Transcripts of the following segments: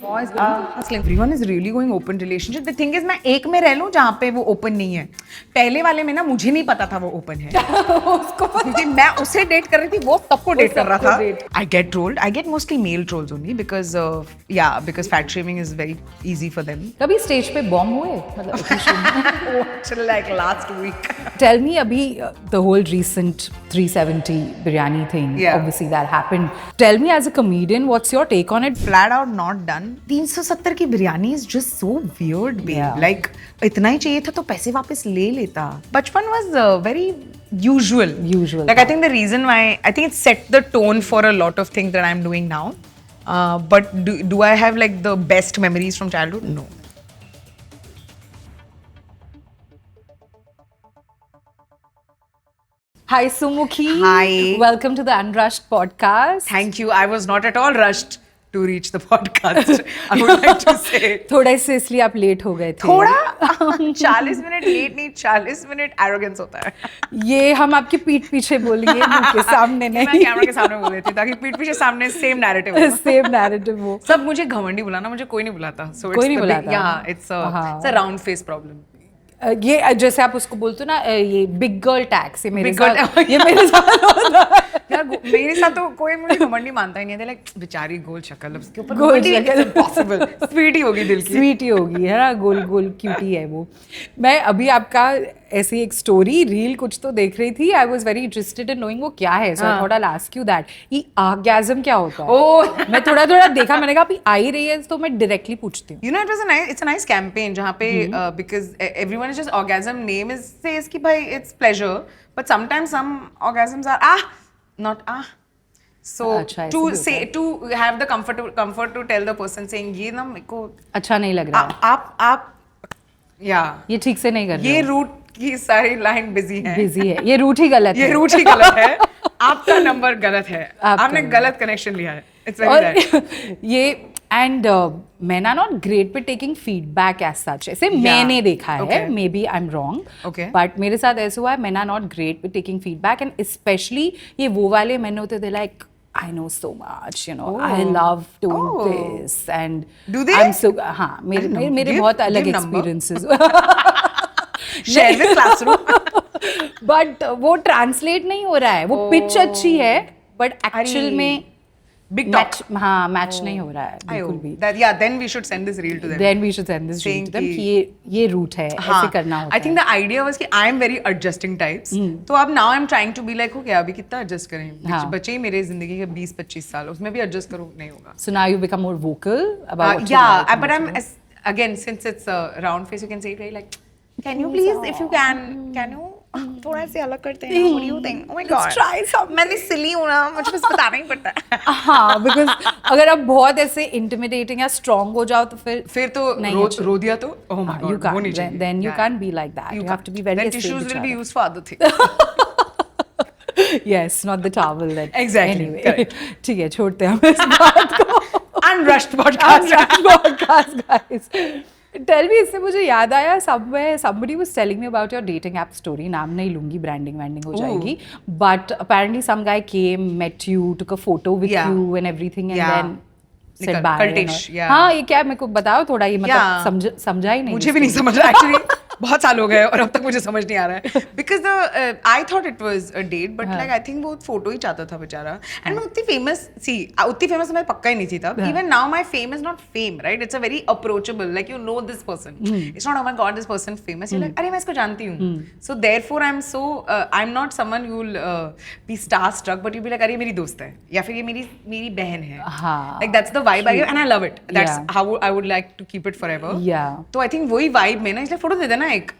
Boys are hustling. Everyone is really going open relationship. The thing is, मैं एक में रह लूँ जहाँ पे वो open नहीं है. पहले वाले में ना मुझे नहीं पता था वो open है. क्योंकि मैं उसे डेट कर रही थी, वो सबको डेट कर रहा था. I get trolled. I get mostly male trolls only because because fat shaming is very easy for them. कभी स्टेज पे बॉम्ब हुए Till like last week. Tell me अभी the whole recent 370 biryani thing, obviously that happened. Tell me as a comedian, what's your take on it? Flat out not done. 370 की biryani is just so weird, babe. Like इतना ही चाहिए था तो पैसे वापस ले लेता. बचपन was very usual. Like I think the reason why I think it set the tone for a lot of things that I'm doing now. But do I have like the best memories from childhood? No. Hi Sumukhi. Hi. Welcome to the Unrushed podcast. Thank you. I was not at all rushed to reach the podcast. I would like to say. थोड़ा से इसलिए आप late हो गए थे. थोड़ा 40 minute late नहीं, 40 minute arrogance होता है. ये हम आपके पीठ पीछे बोलेंगे, मुंह के सामने नहीं. मैं कैमरा के सामने बोल रही थी ताकि पीठ पीछे सामने सेम नैरेटिव हो. सेम नैरेटिव हो. सब मुझे घमंडी बुलाना, मुझे कोई नहीं बुलाता. So कोई नहीं बुलाता. Yeah, it's a round face problem. ये जैसे आप उसको बोलते हो ना, ये बिग गर्ल टैक्स, ये मेरे साथ होता है. यार मेरे साथ तो कोई मुझे घमंडी मानता ही नहीं है. लाइक बेचारी गोल शक्ल, उसके ऊपर गोल शक्ल इम्पॉसिबल. स्वीटी होगी दिल की, स्वीटी होगी है ना, गोल गोल क्यूटी है वो. मैं अभी आपका ऐसी एक स्टोरी रील कुछ तो देख रही थी. I was very interested in knowing वो क्या है. So I thought I ask you that. ये ऑर्गेज्म क्या होता है? ओह मैं थोड़ा देखा, मैंने कहा अभी आ ही रही है तो मैं डायरेक्टली पूछती हूँ. You know, it's a nice campaign जहाँ पे because everyone is just orgasm name is says कि भाई it's pleasure, but sometimes some orgasms are not so to have the comfort to tell the person saying ये ना मेरे को अच्छा नहीं लग रहा है, आप ये ठीक से नहीं कर रहे, ये रूट की सारी लाइन बिजी है, ये रूट ही गलत है, ये रूट ही गलत है, आपका नंबर गलत है, आपने गलत कनेक्शन लिया है. It's very bad. ये and men are not great पे टेकिंग फीडबैक एज सच. ऐसे मैंने देखा है, maybe I am wrong, but मेरे साथ ऐसा हुआ है. men are not great पे टेकिंग फीडबैक, एंड स्पेशली ये वो वाले मैंने होते थे like I know so much, you know. I love doing this, and do they? I'm so हाँ, मेरे बहुत अलग experiences. Share with classroom. But वो ट्रांसलेट नहीं हो रहा है. वो पिच अच्छी है, बट एक्चुअल में Big talk. मैच नहीं हो रहा है बिल्कुल भी. Then we should send this reel to them. Then we should send this reel to them कि ये रूट है, ऐसे करना होता है. I think the idea was कि I am very adjusting types. तो अब now I'm trying to be like okay अभी कितना adjust करें. बच्चे ही मेरे जिंदगी के 20-25 साल, उसमें भी adjust करो नहीं होगा. So now you become more vocal about what you like. But I'm again since it's a round face you can say it very like can you please if you can you थोड़ा से अलग करते हैं. What do you think? Oh my God. Let's try some. मैं सिली हूँ ना, मुझे बस बताना ही पड़ता है. हाँ, because अगर आप बहुत ऐसे intimidating या strong हो जाओ तो फिर तो रो दिया तो oh my God, you can't. Then you can't be like that. You have to be very. Then tissues will be used for other things. Yes, not the towel then. Exactly. Anyway, ठीक है, छोड़ते हैं हम इस बात को. Unrushed podcast, guys. Tell me, इससे मुझे याद आया, somebody was telling me about your dating app story. नाम नहीं लूंगी, branding हो जाएगी. But apparently some guy came, met you, took a photo with you and everything, and then said bye. हाँ, ये क्या, मेरे को बताओ थोड़ा, ये मतलब समझा ही नहीं. मुझे भी नहीं समझ रहा actually. बहुत साल हो गए और अब तक मुझे समझ नहीं आ रहा है. Because I thought it was a date, but like I think वो फोटो ही चाहता था बेचारा. And मैं उतनी famous मैं पक्का ही नहीं थी तब. Even now my fame is not fame, right? It's a very approachable, like you know this person. It's not oh my God this person famous. You're like अरे मैं इसको जानती हूँ. So therefore I'm not someone who will be starstruck, but you'll be like अरे मेरी दोस्त है या फिर ये मेरी बहन है. Like that's the vibe I give and I love it. That's how I would like to keep it forever. Yeah. तो I think वही vibe में ना इसलिए फोटो दे देना एक.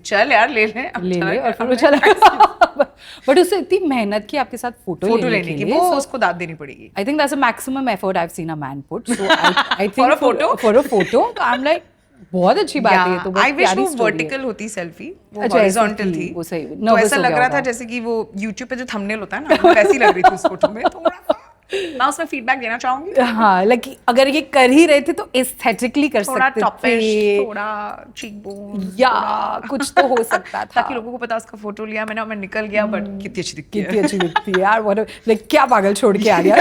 चल यार ले ले और फिर वो चला. बट उससे इतनी मेहनत की आपके साथ फोटो लेने के लिए, वो उसको दाद देनी पड़ेगी. I think that's a maximum effort I've seen a man put. So I think for a photo, तो I'm like बहुत अच्छी बात है. तो I wish वो vertical होती सेल्फी, वो horizontal थी. वो सही. तो ऐसा लग रहा था जैसे कि वो YouTube पे जो थंबनेल होता है ना, वैसी लग रही थी उस फोटो में. मैं उसमें फीडबैक देना चाहूंगी. हाँ, लाइक अगर ये कर ही रहे थे तो एस्थेटिकली कर सकते थे, थोड़ा cheekbone या कुछ तो हो सकता था ताकि लोगों को पता उसका फोटो लिया मैंने और मैं निकल गया. बट कितनी अच्छी दिखती है यार. लाइक क्या पागल छोड़ के आ गया.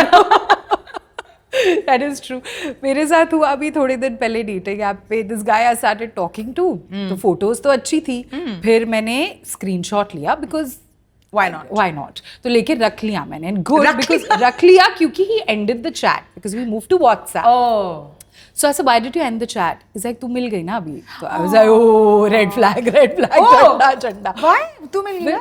That is true. मेरे साथ हुआ अभी थोड़े दिन पहले डेटिंग ऐप पे, this guy I started talking to, तो फोटोज तो अच्छी थी, फिर मैंने स्क्रीनशॉट लिया because Why not? Why not? तो लेके रख लिया मैंने, good because रख लिया क्योंकि he ended the chat because we moved to WhatsApp. Oh. So I said, why did you end the chat? He's like, तू मिल गई ना अभी. So I was like, oh, red flag, Oh. झंडा. Why? तू मिल गया?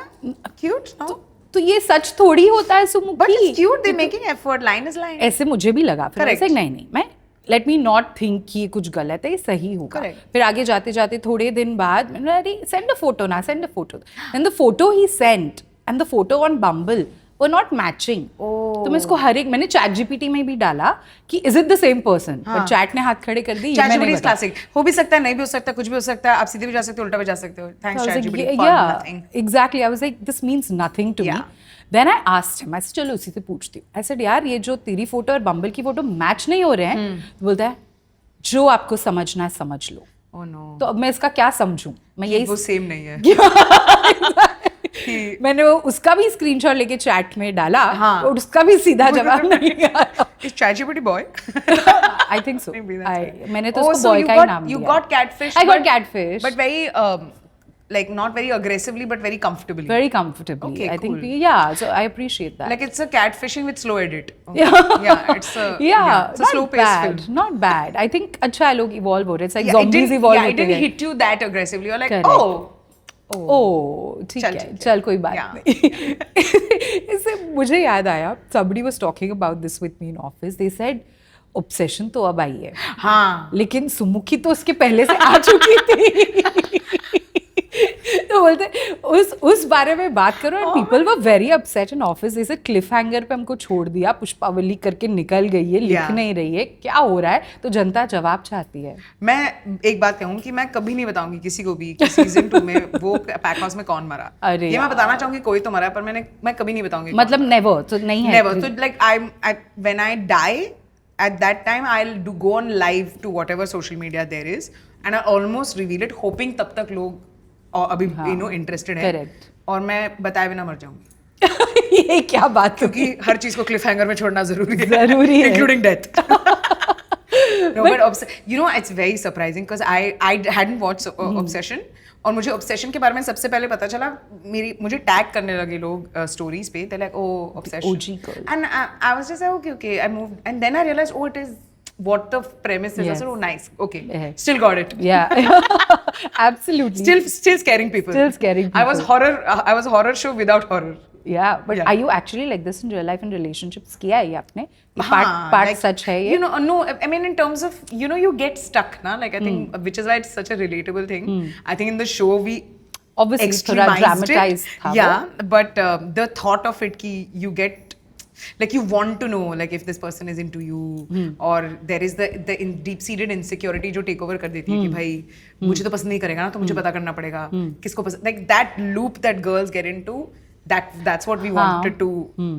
Cute, no? तो ये सच थोड़ी होता है सुमुखी. But it's cute. They're making effort. Line is line. ऐसे मुझे भी लगा. फिर Correct. ऐसे नहीं मैं लेट मी नॉट थिंक कि ये कुछ गलत है, ये सही होगा. Correct. फिर आगे जाते जाते थोड़े दिन बाद मैंने अरे सेंड अ फोटो ना, send a photo. And the photo ही sent and the photo on Bumble were not matching. तो मैं इसको हर एक, मैंने चैट जीपीटी में भी डाला कि is it the same person, but chat ने हाथ खड़े कर दी. ChatGPT is classic. हो भी सकता है, नहीं भी हो सकता, कुछ भी हो सकता है. आप सीधे भी जा सकते हो, उल्टा भी जा सकते हो. Thanks ChatGPT for nothing. Exactly. I was like, this means nothing to me. Yeah. Then I asked him, I said, चलो उसी से पूछती हूँ. I said, यार ये जो तेरी फोटो और बम्बल की फोटो मैच नहीं हो रहे हैं, तो बोलता है जो आपको समझना है समझ लो. Oh no. तो अब मैं इसका क्या समझूं? मैं यही वो सेम नहीं है. मैंने वो उसका भी स्क्रीनशॉट लेके चैट में डाला, हाँ. और उसका भी सीधा जवाब नहीं आया. Is ChatGPT boy? I think so. Maybe that's right. मैंने तो Oh, उसको so बॉय you का ही got- नाम दिया. You got catfish. I got catfish. But very like not very aggressively, but very comfortably. Very comfortably. Okay, I think cool. yeah. So I appreciate that. Like it's a catfishing with slow edit. Yeah. Yeah, it's a it's a not slow paced bad, film. not bad. I think अच्छा है लोग evolve हो रहे हैं. It's like Yeah, it zombies didn't, evolve yeah, it होते didn't गए. hit you that aggressively. You're like, Correct. oh. ओह ठीक चल, है, ठीक है. चल कोई बात Yeah. नहीं. इससे मुझे याद आया, somebody was talking about this with me in office. They said obsession तो अब आई है, हाँ. लेकिन सुमुखी तो उसके पहले से आ चुकी थी. तो बोलते उस बारे में बात करो. And people were very upset in office. जैसे क्लिफ हैंगर पे हमको छोड़ दिया, पुष्पावली करके निकल गई है, लिख Yeah. नहीं रही है, क्या हो रहा है. तो जनता जवाब चाहती है. मैं एक बात कहूँ कि मैं कभी नहीं बताऊंगी किसी को भी कि सीजन 2 में वो पैक हाउस में कौन मरा. अरे ये मैं यार. बताना चाहूंगी कोई तो मरा है, पर मैं कभी नहीं बताऊंगी. मतलब नेवर तो नहीं है. Never. So like when I die, at that time I'll go on live to whatever social media there is, and I almost reveal it, hoping तब तक लोग अभी interested हैं. Correct. और मैं बताए बिना मर जाऊंगी. ये क्या बात हो क्योंकि हर चीज को क्लिफ हैंगर में छोड़ना जरूरी है. जरूरी है. Including death. No, but you know, it's very surprising because I hadn't watched Obsession. और मुझे Obsession के बारे में सबसे पहले पता चला, मुझे टैग करने लगे लोग स्टोरीज पे. They're like, oh, Obsession. OG girl. And I was just like, okay. I moved, and then I realized, oh, it is what the premise is. I Yes. said, oh, nice. Okay, Yeah. still got it. Yeah. Absolutely. Still scaring people. Still scaring I was people. I was horror show without horror. Yeah, but Yeah. are you actually like this in real life and relationships? किया है ये आपने? ये हाँ, part like, सच है ये? You know, no, I mean in terms of, you know, you get stuck, na? Like I think, which is why it's such a relatable thing. I think in the show we Obviously थोड़ा extremized dramatized it. था वो. Yeah, but the thought of it कि you get like you want to know like if this person is into you, or there is the deep seated insecurity जो take over कर देती है कि भाई मुझे तो पसंद नहीं करेगा ना, तो मुझे पता करना पड़ेगा किसको पसंद. Like that loop that girls get into, that's what we wanted to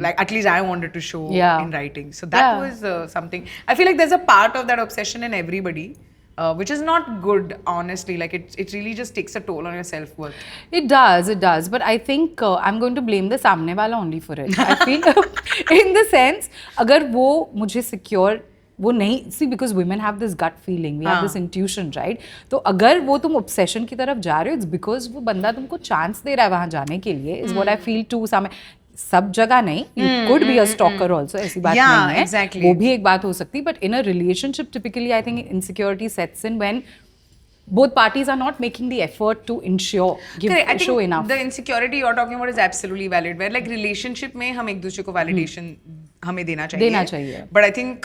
like, at least I wanted to show Yeah. in writing. So that Yeah. was something. I feel like there's a part of that obsession in everybody, which is not good, honestly. Like it really just takes a toll on your self-worth. It does. But I think I'm going to blame the सामने वाला only for it. I feel in the sense, अगर वो मुझे secure वो नहीं, see because women have this gut feeling, we have this intuition, right? तो अगर वो तुम obsession की तरफ जा रहे हो, it's because वो बंदा तुमको chance दे रहा है वहाँ जाने के लिए, is what I feel too. सब जगह नहीं, you could be a stalker also, ऐसी बात Yeah, नहीं है. exactly. वो भी एक बात हो सकती है, but in a relationship typically I think insecurity sets in when both parties are not making the effort to ensure, Correct. I show think enough. the insecurity you're talking about is absolutely valid. Where like relationship में हम एक दूसरे को validation हमें देना चाहिए. But I think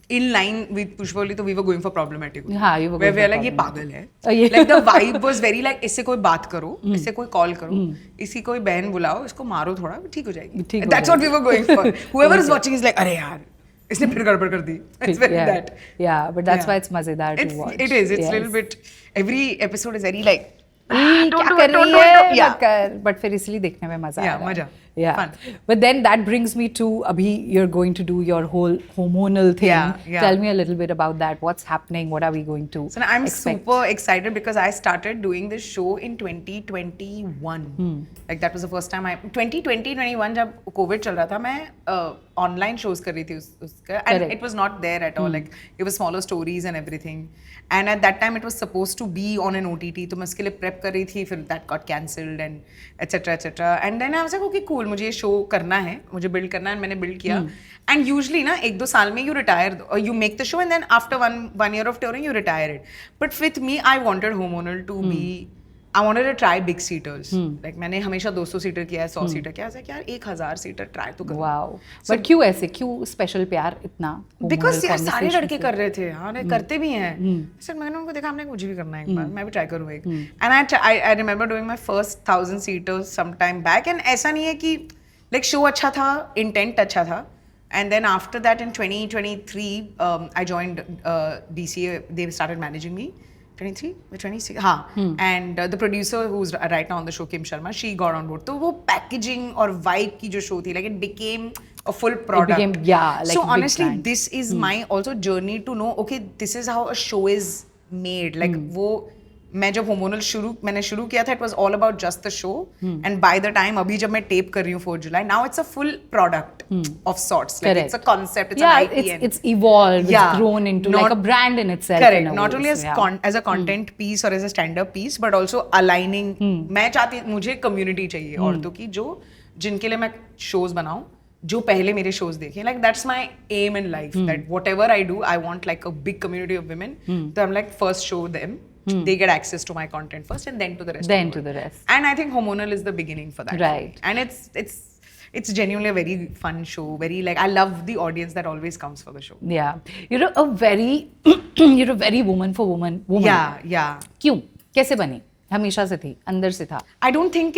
in line with Pushpavali, तो we were going for problematic. हाँ, you were where going we are for like ये पागल है. ये- Like the vibe was very like इससे कोई बात करो, इससे कोई call करो, इसकी कोई बहन बुलाओ, इसको मारो थोड़ा, ठीक हो जाएगी. ठीक हो That's what we were going for. Whoever is watching is like, अरे यार, इसने फिर गड़बड़ कर दी. It's very yeah. that. Yeah, but that's Yeah. why it's मजेदार to It's watch. it is. It's a little bit. Every episode is very like. क्या Don't do कर it, don't रही do it, है? don't- yeah. मत कर. But फिर इसलिए देखने में मजा Yeah, आ रहा है. मजा. Yeah. Fun. But then that brings me to Abhi, you're going to do your whole hormonal thing. Yeah. Tell me a little bit about that. What's happening? What are we going to So I'm expect? super excited because I started doing this show in 2021. Like that was the first time 2021 जब COVID चल रहा था मैं online shows कर रही थी उसका and Correct. it was not there at all. Like it was smaller stories and everything. And at that time it was supposed to be on an OTT. तो मैं उसके लिए prep कर रही थी फिर that got cancelled and etc. And then I was like okay cool मुझे ये show करना है मुझे build करना है and मैंने build किया. And usually ना 1-2 साल में you retire or you make the show and then after one year of touring you retire it. But with me I wanted hormonal to be I wanted to try big seaters. Like मैंने हमेशा 200 seater किया है 100 seater किया है यार 1000 seater try तो करूँ. Wow. But क्यों ऐसे क्यों स्पेशल प्यार इतना? बिकॉज यार सारे लड़के कर रहे थे हाँ करते भी हैं सर मैंने उनको देखा हमने मुझे भी करना है एक बार मैं भी ट्राई करूँ एक and I remember doing my first 1000 seaters some time back and ऐसा नहीं है कि लाइक शो अच्छा था इंटेंट अच्छा था and then after that in 2023 I joined BCA they started managing me 23 or 26 हाँ and the producer who's right now on the show Kim Sharma she got on board तो वो packaging और vibe की जो show थी like it became a full product. It became, yeah, like so a big honestly brand. this is my also journey to know okay this is how a show is made like वो मैं जब hormonal मैंने शुरू किया था it was all about just the show and by the time अभी जब मैं tape कर रही हूँ 4 July now it's a full product of sorts like Correct. it's a concept it's Yeah, an IP and it's evolved, Yeah. it's grown into like a brand in itself. correct in a not way, only so, as yeah. as a content piece or as a stand up piece but also aligning मैं चाहती मुझे community चाहिए औरतों की जो जिनके लिए मैं shows बनाऊं जो पहले मेरे shows देखें like that's my aim in life that whatever I do I want like a big community of women so I'm like first show them they get access to my content first and then to the rest Then of the to the world. rest. And I think hormonal is the beginning for that Right. and it's genuinely a very fun show very like I love the audience that always comes for the show Yeah, you're a very you're a very woman for woman. yeah क्यों? कैसे बनी? हमेशा से थी, अंदर से था. I don't think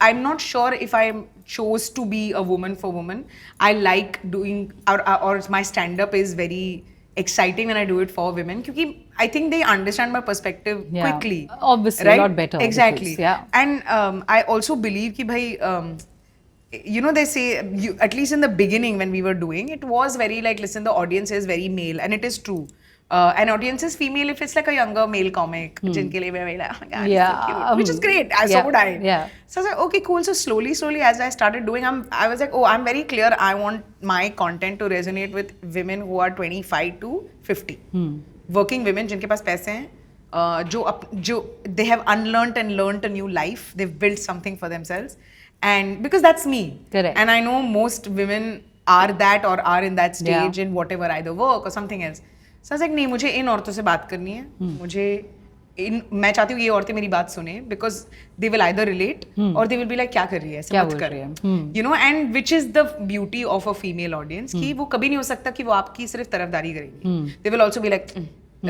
I'm not sure if I chose to be a woman for woman. I like doing, or my stand-up is very exciting when I do it for women. Because I think they understand my perspective Yeah. quickly. Obviously, right? a lot better. Exactly. Because, yeah. And I also believe कि भाई, you know, they say, at least in the beginning when we were doing, it was very like, listen, the audience is very male, and it is true. An audience is female if it's like a younger male comic, जिनके लिए मैं like, oh my God, Yeah, it's so cute, which is great. So yeah, would I. yeah. So I was like, okay, cool. So slowly, as I started doing, I was like, oh, I'm very clear. I want my content to resonate with women who are 25 to 50. Working women, जिनके पास पैसे हैं, जो they have unlearned and learned a new life. They've built something for themselves. And because that's me. Correct. And I know most women are that or are in that stage Yeah. in whatever, either work or something else. So I was like, नहीं, मुझे इन औरतों से बात करनी है. मुझे मैं चाहती हूँ ये औरतें मेरी बात सुने because they will either relate or they will be like क्या कर रही है, ऐसे मत कर. You know, and which is the beauty of a female audience कि वो कभी नहीं हो सकता कि वो आपकी सिर्फ तरफदारी करेंगी. They will also be like,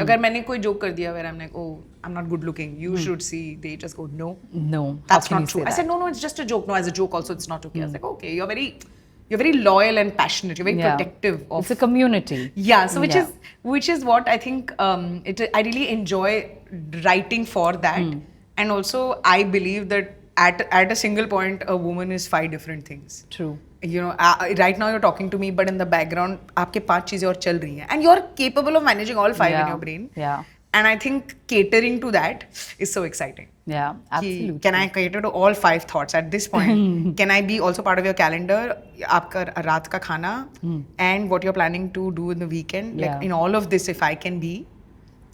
अगर मैंने कोई joke कर दिया where I'm like, oh, I'm not good looking, you should see, they just go, no, that's not true. I said, no, it's just a joke. No, as a joke also it's not okay. I was like, okay, you're very loyal and passionate. You're very protective of. It's a community. Yeah, so which is what I think I really enjoy writing for that, and also I believe that at a single point a woman is 5 different things. True. You know, right now you're talking to me, but in the background आपके 5 चीजें और चल रही हैं, and you're capable of managing all 5 in your brain. Yeah. And I think catering to that is so exciting. Yeah, absolutely. Can I cater to all 5 thoughts at this point? Can I be also part of your calendar? आपका रात का खाना and what you're planning to do in the weekend. Like in all of this, if I can be,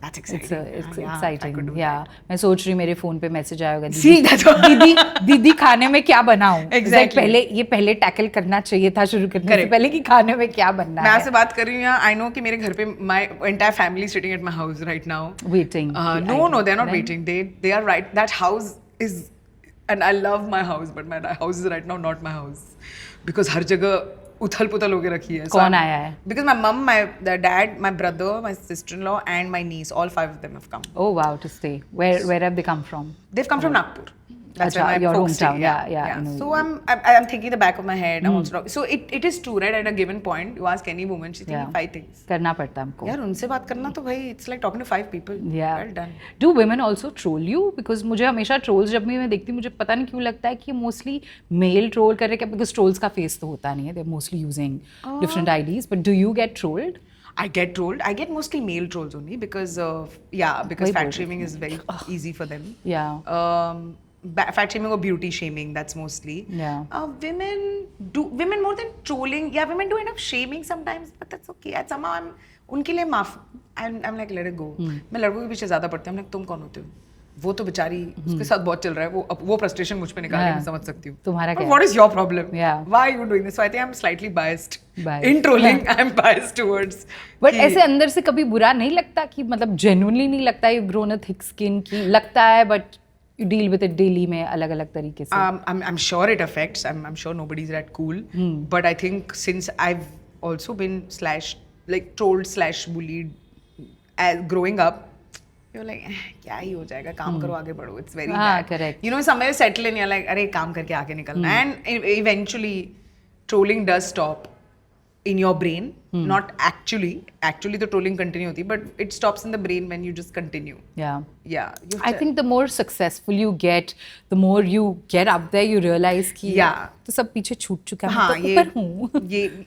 that's exciting. It's Yeah, exciting. I could do Yeah. मैं सोच रही मेरे phone पे message आएगा. See, that's what- दीदी खाने में क्या बनाऊं? Exactly. पहले टैकल करना चाहिए था शुरू करने से पहले कि खाने में क्या बनना है. मैं आपसे बात कर रही हूँ. I know कि मेरे घर पे my entire family is sitting at my house right now. Waiting. No, they're not waiting. They are right. That house is, and I love my house, but my house is right now not my house because हर जगह उथल पुथल होके रखी है. कौन आया है? Because my mom, my dad, my brother, my sister-in-law, and my niece, all 5 of them have come. Oh wow, to stay. Where have they come from? They've come from Nagpur. That's where Acha, my your folks stay. hometown. Yeah. I know. So I'm thinking the back of my head. I'm also so it is true, right? At a given point, you ask any woman, she's thinking 5 things. करना पड़ता है हमको. यार उनसे बात करना तो भाई it's like talking to 5 people. Yeah. Well done. Do women also troll you? Because मुझे हमेशा trolls जब भी मैं देखती हूँ मुझे पता नहीं क्यों लगता है कि mostly male troll कर रहे हैं because trolls का face तो होता नहीं है. They're mostly using different IDs. But do you get trolled? I get trolled. I get mostly male trolls only because because Very fat bold. shaming is very easy for them. Yeah. Fat shaming or beauty shaming, that's mostly. Yeah. Women more than trolling. Yeah, women do end up shaming sometimes, but that's okay. And somehow उनके लिए माफ. I'm like let it go. मैं लड़कों के पीछे ज़्यादा पड़ती हूँ. I'm like तुम कौन होते हो? वो तो बेचारी उसके साथ बहुत चल रहा है. वो frustration मुझ पे निकाल के मैं समझ सकती हूँ. तुम्हारा क्या? What is your problem? Yeah. Why are you doing this? So I think I'm slightly biased. Biased. In trolling, I'm biased towards. But ऐसे अंदर से कभी बुरा नहीं लगता कि मतलब genuinely नहीं लगता you grown a thick skin की लगता है but you deal with it daily में अलग अलग तरीके से. I'm sure it affects. I'm sure nobody's that cool. But I think since I've also been trolled / bullied as growing up, you're like क्या ही हो जाएगा काम करो आगे बढ़ो. It's very bad. Correct. You know somewhere settle in. You're like अरे काम करके आगे निकलना. And eventually trolling does stop in your brain. Not actually the trolling continue होती, but it stops in the brain when you just continue. Yeah. Yeah. I think the more successful you get, the more you get up there, you realize कि तो सब पीछे छूट चुका है. हाँ, मैं तो ऊपर हूँ. ये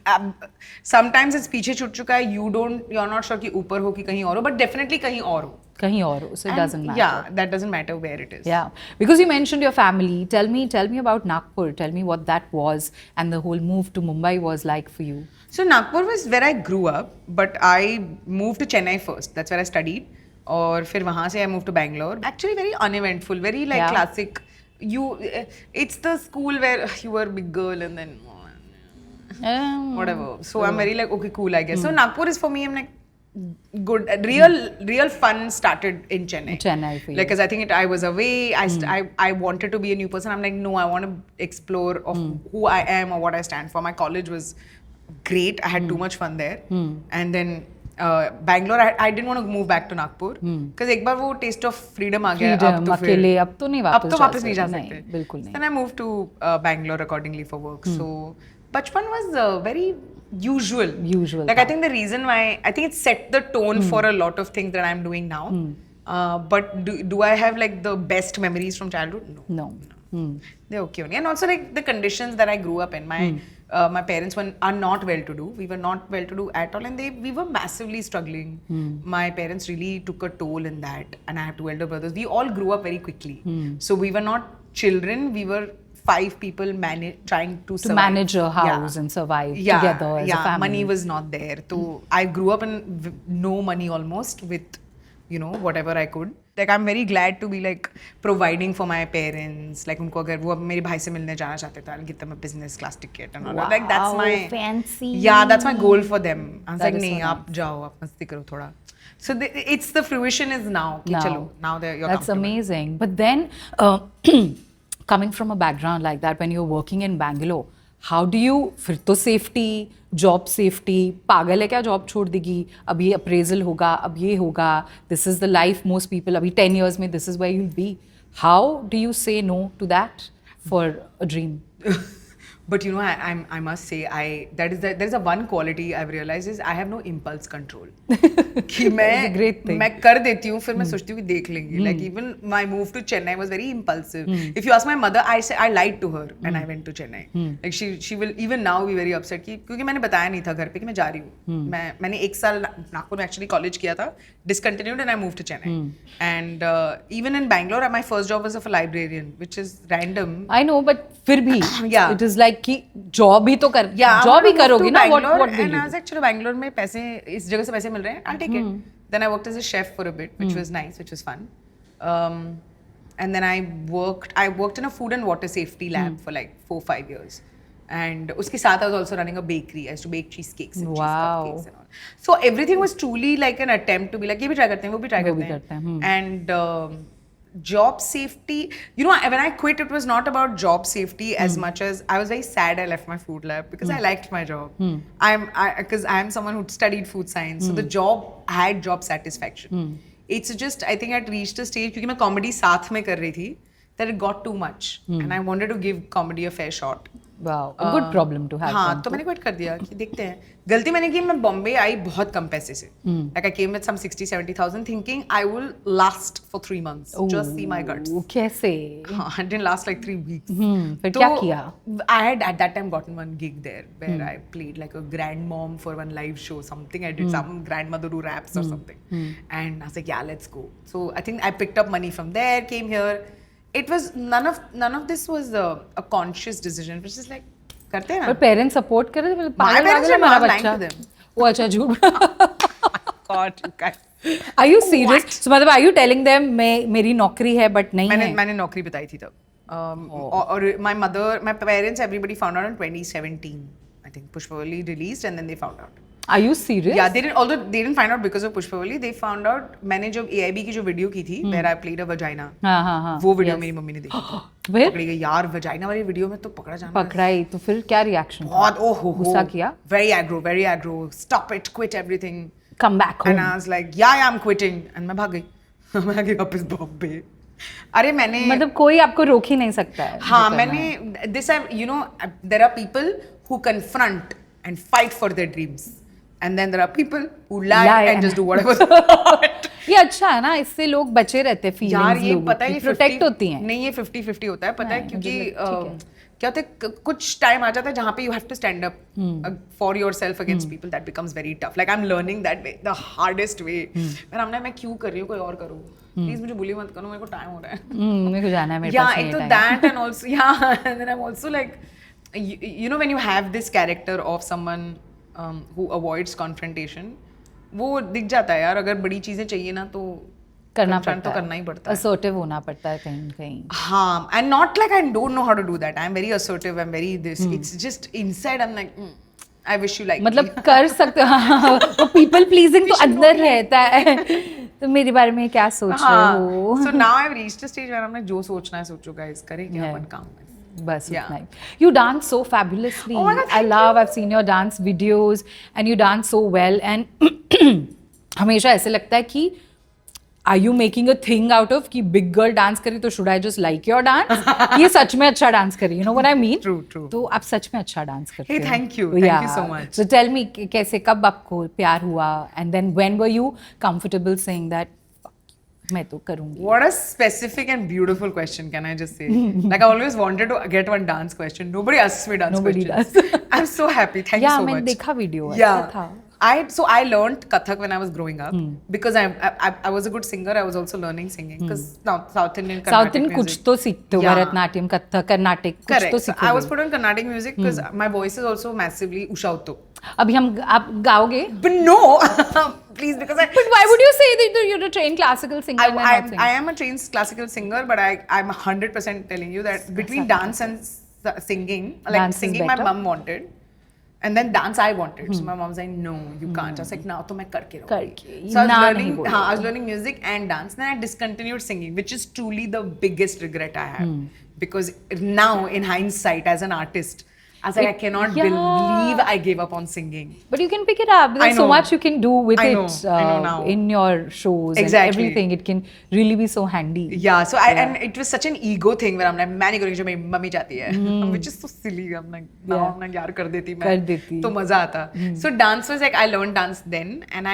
sometimes it's पीछे छूट चुका है. You're not sure कि ऊपर हो कि कहीं और हो, but definitely कहीं और हो. कहीं और हो, so it doesn't matter. Yeah, that doesn't matter where it is. Yeah, because you mentioned your family. Tell me about Nagpur. Tell me what that was and the whole move to Mumbai was like for you. So Nagpur was where I grew up, but I moved to Chennai first. That's where I studied. और फिर वहाँ से I moved to Bangalore. Actually very uneventful, very like classic. It's the school where you were a big girl and then whatever. So I'm very like okay, cool, I guess. So Nagpur is for me. I'm like good. Real fun started in Chennai. Chennai for you. Like, because I think I was away. I wanted to be a new person. I'm like, no, I want to explore of who I am or what I stand for. My college was great. I had too much fun there. And then Bangalore, I didn't want to move back to Nagpur because एक बार वो taste of freedom आ गया. Freedom, अकेले अब तो नहीं वापस नहीं जा सकते. बिल्कुल नहीं. Then I moved to Bangalore accordingly for work. So बचपन was very usual. Like I think the reason why I think it set the tone for a lot of things that I'm doing now. But do I have like the best memories from childhood? No. They're okay only. And also like the conditions that I grew up in. My parents are not well to do. We were not well to do at all, and we were massively struggling. My parents really took a toll in that, and I have 2 elder brothers. We all grew up very quickly, so we were not children. We were 5 people trying to survive. Manage a house and survive together as a family. Money was not there. So I grew up in no money almost with, whatever I could. Like I'm very glad to be like providing for my parents. Like उनको अगर वो मेरे भाई से मिलने जाना चाहते थे, I'll give them a business class ticket and all that. Like that's my fancy. Yeah, that's my goal for them. I was like नहीं आप जाओ आप मस्ती करो थोड़ा. So it's the fruition is now. चलो now you're That's amazing. But then coming from a background like that, when you're working in Bangalore, how do you फिर तो safety, job safety, पागल है क्या job छोड़ देगी, अभी appraisal होगा, अब ये होगा, this is the life most people, अभी 10 years में this is where you'll be. How do you say no to that for a dream? But I must say there's a one quality I've realized is I have no impulse control. कि मैं कर देती हूँ फिर मैं सोचती हूँ कि देख लेंगे. Like even my move to Chennai was very impulsive. If you ask my mother, I lied to her and I went to Chennai. Like she will even now be very upset क्योंकि मैंने बताया नहीं था घर पे कि मैं जा रही हूँ. मैंने 1 साल नागपुर में actually college किया था, discontinued and I moved to Chennai. And even in Bangalore, my first job was of a librarian, which is random. I know, but फिर भी it is like कि जॉब ही तो जॉब ही करोगी ना. what will you and I was actually Bangalore में पैसे इस जगह से पैसे मिल रहे हैं, I'll take it. Then I worked as a chef for a bit, which was nice, which was fun. And then I worked in a food and water safety lab for like 4-5 years. And उसके साथ I was also running a bakery. I used to bake cheesecakes and cheese cupcakes and all. So everything was truly like an attempt to be like ये भी try करते हैं, वो भी try करते हैं. And job safety, when I quit, it was not about job safety as much as I was very sad I left my food lab because I liked my job. Because I am someone who studied food science, so the job had job satisfaction. It's just I think I'd reached a stage क्योंकि मैं comedy साथ में कर रही थी that it got too much, and I wanted to give comedy a fair shot. Wow, a good problem to have. हाँ, तो मैंने क्विट कर दिया कि देखते हैं. गलती मैंने की, मैं बॉम्बे आई बहुत कम पैसे से. Like I came with some 60,000-70,000 thinking I will last for 3 months. Just see my guts. कैसे? हाँ, I didn't last like 3 weeks. फिर क्या किया? I had at that time gotten one gig there where I played like a grandmom for one live show, something. I did some grandmother do raps or something. And I was like, yeah, let's go. So I think I picked up money from there, came here. It was none of this was a conscious decision, which is like करते हैं ना. पर parents support कर रहे थे, My parents were हमारा not lying बच्चा. to them. वो अच्छा झूठ. God, you guys. Are you serious? So मतलब are you telling them मेरी नौकरी है but नहीं है? मैंने नौकरी बताई थी तब. और my parents, everybody found out in 2017. I think Pushpavali released and then they found out. Are you serious? Yeah, although they didn't find out because of Pushpavali, they found out. मैंने जब AIB की जो video की थी, where I played a vagina, हाँ. वो video मेरी mummy ने देखी थी. फिर पकड़ी गई यार, वजाइना वाली वीडियो में तो पकड़ा जाना. पकड़ाई तो फिर क्या रिएक्शन? बहुत ओहो गुस्सा किया? Very aggro. Stop it, quit everything. Come back home. And I was like, yeah, I'm quitting. And मैं भाग गई. मैं आ गई वापस बॉम्बे. अरे मैंने मतलब कोई आपको रोक ही नहीं सकता है. हाँ, मैंने this there are people who confront and fight for their dreams. And then there are people who lie and just do whatever they want. ये अच्छा है ना, इससे लोग बचे रहते हैं फीलिंग्स. यार ये पता है, ये प्रोटेक्ट होती हैं. नहीं, ये 50-50 होता है, पता है, क्योंकि क्या होता है, कुछ टाइम आ जाता है जहाँ पे you have to stand up for yourself against people. That becomes very tough. Like I am learning that way, the hardest way. मैं क्यों कर रही हूँ, कोई और करो प्लीज, मुझे बुली मत करो, मेरे को टाइम हो रहा है. मेरे को जाना है, मेरे पास नहीं है. Yeah, so that and also and then I'm also like, you know, when you have this character of someone who avoids confrontation, वो दिख जाता है यार. अगर बड़ी चीजें चाहिए ना तो करना पड़ता पड़ता है, है, करना ही पड़ता है. असर्टिव होना पड़ता है कहीं कहीं. हाँ, and not like I don't know how to do that. I'm very assertive. I'm very this. It's just inside. I'm like, I wish you like. मतलब कर सकते हो. हाँ, वो पीपल प्लीजिंग तो अंदर रहता है. तो मेरे बारे में क्या सोच रहे हो? So now I've reached a stage where I'm like, जो सोचना है सोचो guys, करेंगे अपन काम. बस उतना ही. You dance so fabulously. Oh my God, I've seen your dance videos and you dance so well and हमेशा ऐसे लगता है कि Are you making a thing out of कि big girl dance करी तो should I just like your dance? ये सच में अच्छा डांस करी, you know what I mean? True. तो आप सच में अच्छा डांस करते हो. Hey, thank you so much. So tell me कैसे, कब आपको प्यार हुआ and then when were you comfortable saying that मैं तो करूँगी? What a specific and beautiful question, can I just say? Like I always wanted to get one dance question. Nobody asks me dance questions. I'm so happy. Thank you so much. मैंने देखा video. Yeah. अच्छा था. I learned Kathak when I was growing up because I was a good singer. I was also learning singing because South Indian Carnatic music. कुछ तो सीखते हो. Bharatanatyam, Kathak, Carnatic कुछ तो Correct. सीखते हो. I was put on Carnatic music because my voice is also massively Usha Utto. अभी आप गाओगे? But no, please, because But why would you say that you're a trained classical singer and not singer? I am a trained classical singer, but I'm 100% telling you that between dance and singing, like Dance is singing my better. mom wanted. And then dance I wanted. So my mom's like, no, you can't. I was like, now to मैं करके रहूँगी. So I was learning music and dance. Then I discontinued singing, which is truly the biggest regret I have. Because now in hindsight, as an artist, I was like, I cannot believe I gave up on singing. But you can pick it up. There's so much you can do with I it know now. in your shows and everything. It can really be so handy. Yeah, so and it was such an ego thing where I'm like, मैं नहीं करूँगी जो मेरी mummy चाहती है, which is so silly. I'm like, now I'm like, यार कर देती मैं, तो मजा आता. So dance was like, I learned dance then, and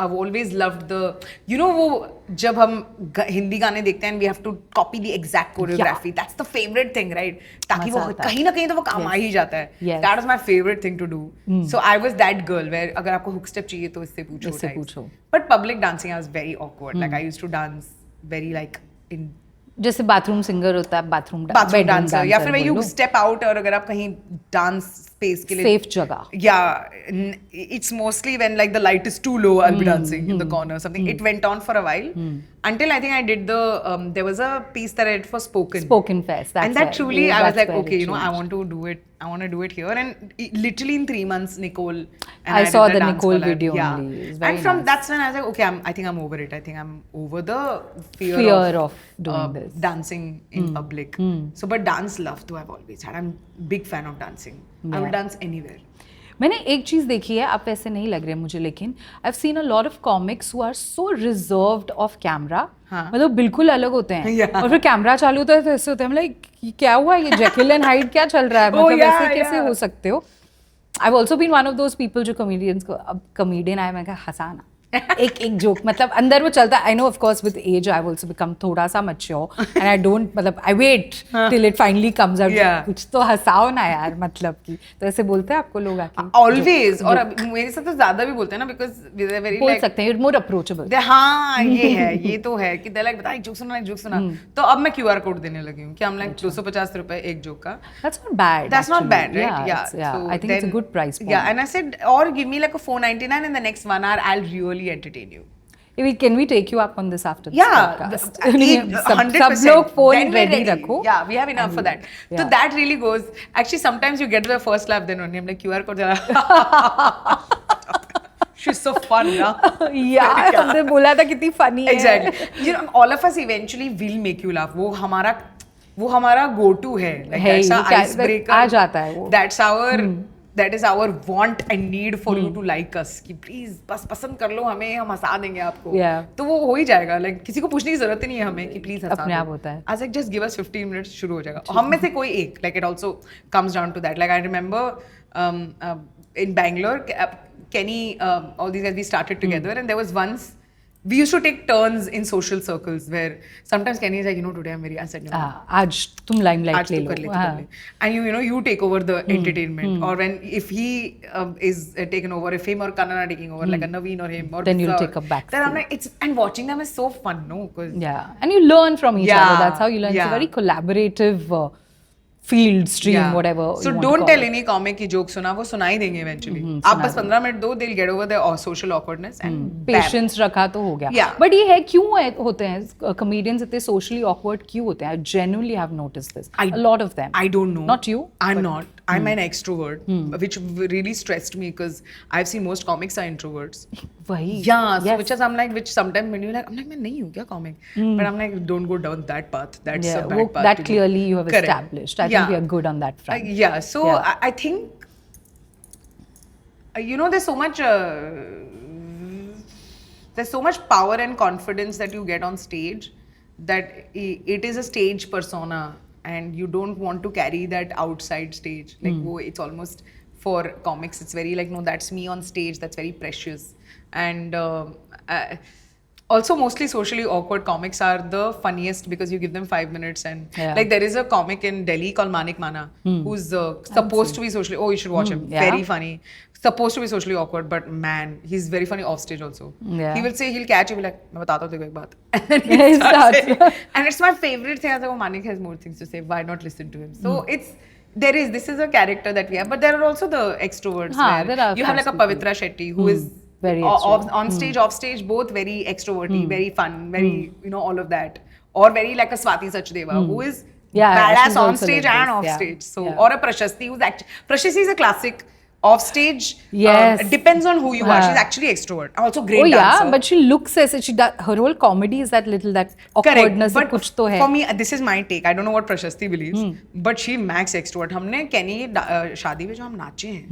I've always loved the, you know, वो जब हम हिंदी गाने देखते हैं and we have to copy the exact choreography. That's the favorite thing, right? ताकि वो कहीं ना कहीं तो वो काम आ ही जाता है. That was my favorite thing to do. So I was that girl where अगर आपको hook step चाहिए तो इससे पूछो. But public dancing I was very awkward. Like I used to dance very like in जैसे बाथरूम सिंगर होता है, bathroom dancer, या फिर you step out और अगर आप कहीं डांस स्पेस के लिए सेफ जगह. Yeah, it's mostly when like the light is too low, I'll be dancing in the corner. Something. It went on for a while until I think I did the. There was a piece that I did for Spoken Fest. And that truly, I was like, okay, you know, I want to do it. I want to do it here. And literally in 3 months, Nicole. And I saw the Nicole collab. video yeah. only. And from that's when I was like, okay, I think I'm over it. I think I'm over the fear of doing this. Dancing in public. So, but dance love though I've always had. I'm a big fan of dancing. I will dance anywhere. मैंने एक चीज़ देखी है, आप वैसे नहीं लग रहे मुझे, लेकिन I have seen a lot of comics who are so reserved off camera, हाँ. मतलब बिल्कुल अलग होते हैं Yeah. और फिर कैमरा चालू होता है तो ऐसे होते हैं लाइक क्या हुआ, ये जेकिल एंड हाइड क्या चल रहा है, Oh, मतलब yeah, ऐसे कैसे yeah. हो सकते हो. I also been one of those people जो कॉमेडियंस को, अब कॉमेडियन आए, मैं कहा हंसाना एक जोक, मतलब अंदर वो चलता. I know of course with age I also become थोड़ा सा मैच्योर एंड आई डोंट, मतलब I wait till it finally comes out, कुछ तो हंसाओ ना यार, मतलब की. तो ऐसे बोलते हैं आपको लोग आके ऑलवेज, और मेरे साथ तो ज्यादा भी बोलते हैं ना, बिकॉज वेरी बोल सकते हैं, मोर अप्रोचेबल. हाँ ये है, ये तो है कि लाइक बता एक जोक सुना, एक जोक सुना. तो अब मैं QR कोड देने लगी हूँ कि हम लाइक 250 रुपए एक जोक का. That's not bad. That's not bad, right? Yeah, So I think it's a good price point. Yeah, and I said, or give me like a $4.99 in the next 1 hour, I'll really entertain you. Can we take you up on this after this Yeah, podcast? 100%. सब लोग phone Then we're ready रखो. Yeah, we have enough for that. So that really goes. Actually, sometimes you get the first laugh, then only I'm like QR code. She's so fun, yeah. यार तुमने बोला था कितनी funny है. Exactly. You know, all of us eventually will make you laugh. वो हमारा go to है. Like है that's ही, our icebreaker. आ जाता है वो. That is our want and need for you to like us. कि please बस पसंद कर लो हमें, हम हंसा देंगे आपको. Yeah. तो वो हो ही जाएगा. Like किसी को पूछने की जरूरत ही नहीं है हमें कि please हंसा अपने दो. आप होता है. As like just give us 15 minutes, शुरू हो जाएगा. हम में से कोई एक. Like it also comes down to that. Like I remember in Bangalore, Kenny, all these guys, we started together, and there was once we used to take turns in social circles where sometimes Kenny is like, you know, today I'm very, I said, no, आज तुम limelight आज ले तू कर लो. ले, and you know, you take over the entertainment, or when if he is taken over, if him or Kannan are taking over, like a Naveen or him, or Then you'll Visa, take a back then I'm seat. like, it's, and watching them is so fun, no? Because Yeah, and you learn from each other. That's how you learn. It's a Yeah. very collaborative field, stream, whatever. So you want don't to tell call it. any comic की joke सुना, वो सुना ही देंगे eventually. आप बस 15 minute दो, they'll get over their social awkwardness and patience रखा तो हो गया. Yeah. बट ये है क्यों होते हैं कॉमेडियंस इतने सोशली ऑकवर्ड, क्यों होते हैं? I genuinely have noticed this, a lot of them. I don't know. Not you? I'm not. I'm an extrovert, which really stressed me because I've seen most comics are introverts. वही. Yeah, so Yes. which is I'm like, which sometimes when you're like, I'm like, मैं नहीं हूँ क्या comic? But I'm like, don't go down that path. That's a bad path. that to go. clearly you have Correct. established. I think we are good on that front. Yeah, so Yeah. I think, you know, there's so much power and confidence that you get on stage that it is a stage persona and you don't want to carry that outside stage. Like, it's almost for comics, it's very like, no, that's me on stage, that's very precious. And also mostly socially awkward comics are the funniest because you give them 5 minutes and like there is a comic in Delhi called Manik Mana who's supposed to be socially, oh you should watch him, Yeah. very funny, supposed to be socially awkward, but man, he's very funny off stage also. Yeah. He will say, he'll catch you, be like, मैं बताता हूँ तेरे को एक बात. And then He he starts starts. saying, and it's my favorite thing. I was like, oh, Manik has more things to say. Why not listen to him? So this is a character that we have, but there are also the extroverts Haan, there where are you have like a people. Pavitra Shetty who is Very on stage, off stage, both very extroverty, very fun, very you know all of that, or very like a Swati Sachdeva who is Yeah, badass she's on also stage like and this, off yeah. stage. So Yeah. or a Prashasti who's actually Prashasti is a classic. Off stage, Yes. depends on who you are. Yeah. She's actually extrovert. Also great Oh dancer. yeah, but she looks as she does. Her whole comedy is that little that awkwardness. Correct, but कुछ तो है. for me, this is my take. I don't know what Prashasti believes, but she max extrovert. हमने Kenny शादी में जो हम नाचे हैं,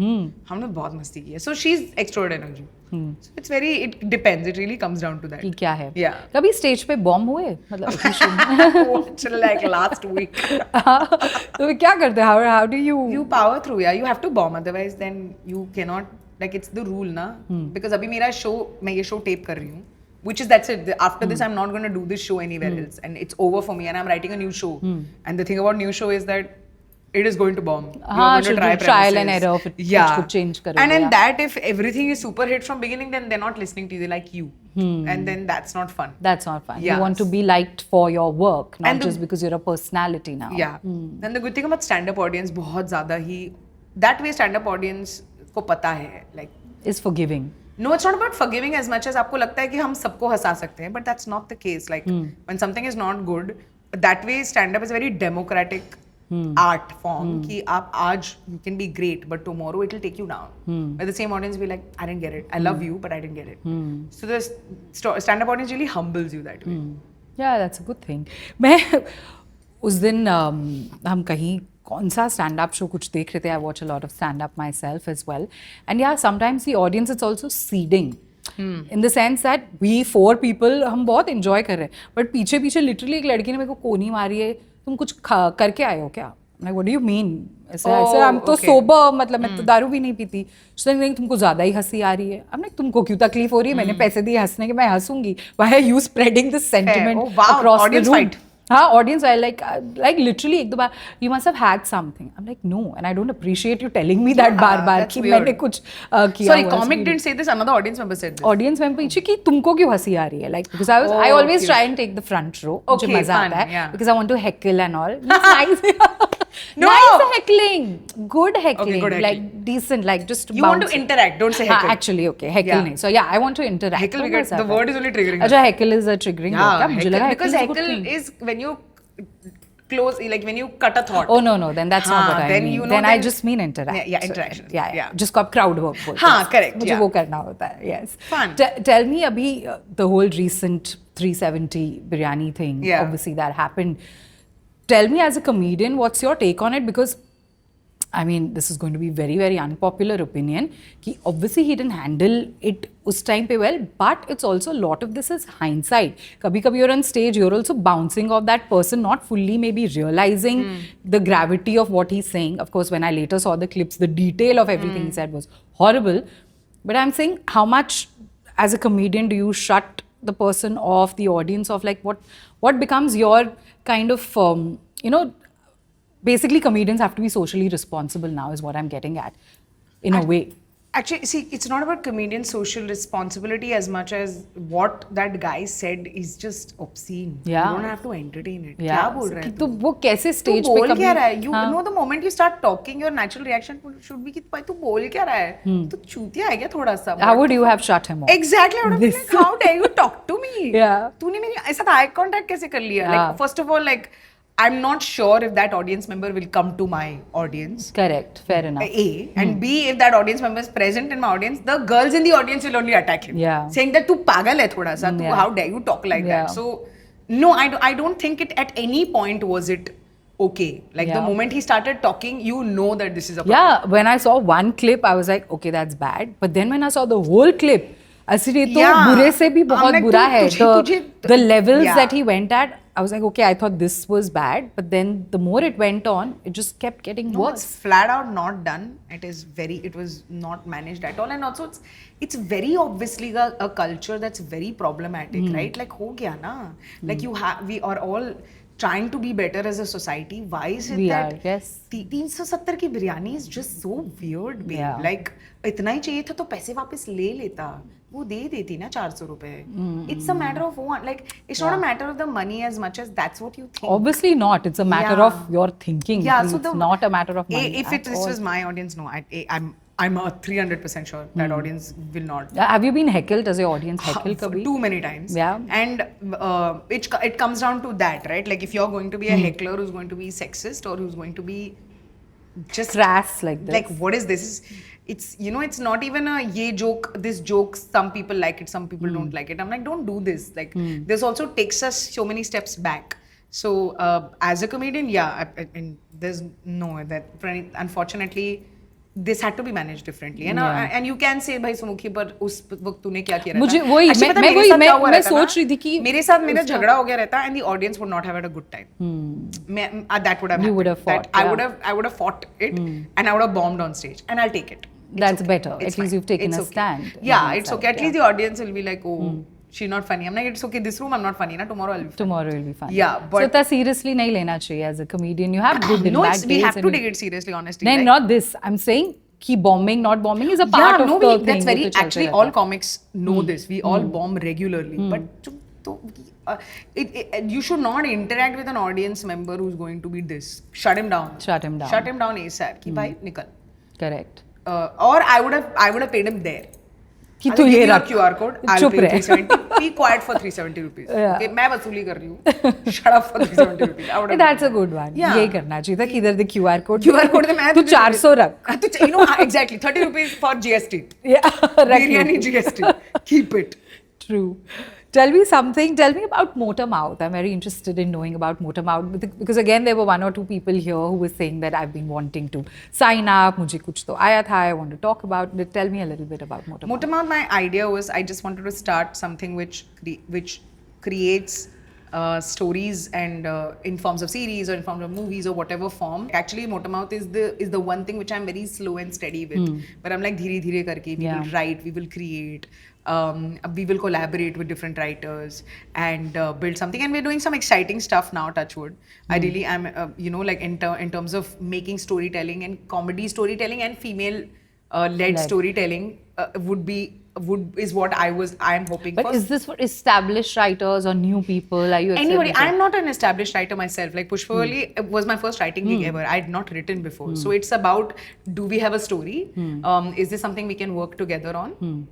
हमने बहुत मस्ती की है. So she's extrovert energy. So it's very, it depends. It really comes down to that. कि क्या है? Yeah. कभी स्टेज पे बॉम्ब हुए? मतलब Like last week. तो क्या करते हैं? How do you? You power through, yeah. You have to bomb, otherwise then you cannot. Like it's the rule, na. Because अभी मेरा show, मैं ये show tape कर रही हूँ. Which is that's it. After this, I'm not going to do this show anywhere else, and it's over for me. And I'm writing a new show. And the thing about new show is that it is going to bomb. हाँ, You're going to try trial and premises. error. फिर Yeah. कुछ change करोगे, And in yeah. that, if everything is super hit from beginning, then they're not listening to you. They like you, and then that's not fun. That's not fun. Yeah. You want to be liked for your work, not And the- just because you're a personality now. Yeah. Then the good thing about stand-up audience, बहुत ज़्यादा ही that way stand-up audience को पता है, like. Is forgiving. No, it's not about forgiving as much as आपको लगता है कि हम सबको हंसा सकते हैं, but that's not the case. Like when something is not good, that way stand-up is a very democratic art form. कि आप आज you can be great, but tomorrow it will take you down. But the same audience will be like, I didn't get it. I love you, but I didn't get it. So the stand-up audience really humbles you that way. Yeah, that's a good thing. मैं उस दिन हम कहीं कौन सा stand up show कुछ देख रहे थे. I watch a lot of stand up myself as well. And yeah, sometimes the audience it's also seeding. In the sense that we 4 people हम बहुत enjoy कर रहे हैं. But पीछे पीछे literally एक लड़की ने मेरे को कोनी मारी है. तुम कुछ करके आए हो क्या? I'm like, what do you mean? ऐसे हम तो sober, मतलब मैं तो दारू भी नहीं पीती. So नहीं तुमको ज़्यादा ही हंसी आ रही है. I'm like, तुमको क्यों तकलीफ हो रही है? मैंने पैसे दिए हंसने के, मैं हंसूंगी. Why are you spreading this sentiment across the room? हाँ, audience I like literally एक दो बार you must have had something. I'm like no, and I don't appreciate you telling me that बार-बार कि मैंने कुछ किया. Sorry, comic didn't say this. Another audience member said this. Audience member पीछे कि तुमको क्यों हंसी आ रही है? Like because I always try and take the front row. मुझे मजा आता है because I want to heckle and all. Nice. No. Nice heckling, good heckling, good like decent, like just. You want to interact, don't say heckle. Actually, okay, heckle नहीं. So yeah, I want to interact. Heckle, the word is only triggering. अच्छा, heckle is a triggering word. क्या मुझे लगा because heckle is when you close, like when you cut a thought. Oh no, then that's not what I then mean. you know then I just mean interact. Yeah, interaction. Yeah. जिसको आप crowd work बोलते हैं. हाँ, correct. मुझे वो करना होता है. Yes. Fun. Tell me अभी the whole recent 370 biryani thing. Yeah. Obviously that happened. Tell me as a comedian, what's your take on it? Because I mean, this is going to be very, very unpopular opinion. कि obviously he didn't handle it उस time पे well, but it's also a lot of this is hindsight. कभी-कभी you're on stage, you're also bouncing off that person, not fully maybe realizing the gravity of what he's saying. Of course, when I later saw the clips, the detail of everything he said was horrible. But I'm saying, how much as a comedian do you shut the person off, the audience off? Like what becomes your kind of, basically comedians have to be socially responsible now is what I'm getting at, in a way. Actually, see, it's not about comedian social responsibility as much as what that guy said is just obscene. Yeah. You don't have to entertain it. Yeah. क्या बोल रहा है तो वो कैसे stage तू पे बोल कभी क्या रहा है? You know the moment you start talking, your natural reaction should be कि भाई तू बोल क्या रहा है? तू चूतिया है क्या थोड़ा सा? How would you have shut him off? Exactly. I would have been like, how dare you talk to me? Yeah. तूने मेरी ऐसा eye contact कैसे कर लिया? Like first of all, like I'm not sure if that audience member will come to my audience. Correct. Fair enough. A. And B, if that audience member is present in my audience, the girls in the audience will only attack him. Yeah. Saying that tu pagal hai thoda sa, how dare you talk like that? So, no, I don't think it at any point was it okay. Like the moment he started talking, you know that this is a problem. Yeah, when I saw one clip, I was like, okay, that's bad. But then when I saw the whole clip, असली तो बुरे से भी बहुत बुरा है. The levels that he went at, I was like, okay, I thought this was bad, but then the more it went on, it just kept getting worse. It's flat out not done. It was not managed at all, and also it's very obviously a culture that's very problematic, right? Like ho gaya na, like we are all trying to be better as a society. Why is it that 370 की biryani is just so weird, babe? Yeah. Like इतना ही चाहिए था तो पैसे वापस ले लेता, वो दे देती ना 400 रुपए. It's a matter of one, like it's not a matter of the money as much as that's what you think. Obviously not. It's a matter of your thinking. Yeah, so it's not a matter of money. If this was my audience, no, I'm 300% sure that audience will not. Have you been heckled? Does your audience heckle kabhi? Too many times. Yeah. And it comes down to that, right? Like if you're going to be a heckler who's going to be sexist or who's going to be just crass like this. Like what is this? It's it's not even a this joke, some people like it, some people don't like it. I'm like, don't do this. Like this also takes us so many steps back. So as a comedian, and there's no that unfortunately this had to be managed differently. And you can say भाई सुमुखी पर उस वक्त तूने क्या किया मुझे वही मैं सोच रही थी कि मेरे साथ मेरा झगड़ा हो गया रहता and the audience would not have had a good time. That would have happened. You would have fought. I would have fought it and I would have bombed on stage and I'll take it. That's better. At least you've taken a stand. Yeah, it's okay. At least the audience will be like, oh, she's not funny. I'm like, it's okay. This room I'm not funny. Na tomorrow I'll be funny. Tomorrow will be funny. Yeah, but so इतना seriously नहीं लेना चाहिए as a comedian. You have good and bad days. We have to take it seriously, honestly. No, not this. I'm saying कि bombing, not bombing is a part of the thing. That's very actually all comics know this. We all bomb regularly, but you should not interact with an audience member who's going to be this. Shut him down. Shut him down ASAP. कि भाई निकल. Correct. Or I would have paid him there. कि तू ये रख QR code. I'll pay 370. Be quiet for 370 rupees. Okay, मैं वसूली कर रही हूँ. Shut up for 370 rupees. That's a good one. यही करना चाहिए था कि इधर the QR code. से मैं तू 400 रख. Exactly 30 rupees for GST. Yeah. Biryani GST. Keep it. True. Tell me something. Tell me about Motormouth. I'm very interested in knowing about Motormouth because again there were one or two people here who were saying that I've been wanting to sign up. मुझे कुछ तो आया था. I want to talk about it. Tell me a little bit about Motormouth. Motormouth, my idea was I just wanted to start something which creates stories and in forms of series or in forms of movies or whatever form. Actually, Motormouth is the one thing which I'm very slow and steady with. But I'm like धीरे धीरे करके we will write, we will create. We will collaborate with different writers and build something, and we're doing some exciting stuff now, touchwood. I really am like in terms of making storytelling and comedy storytelling and female led storytelling is what I am hoping for. But is this for established writers or new people? Are you Anybody? I'm not an established writer myself. Like Pushpavali was my first writing gig ever. I had not written before. So it's about, do we have a story? Is this something we can work together on?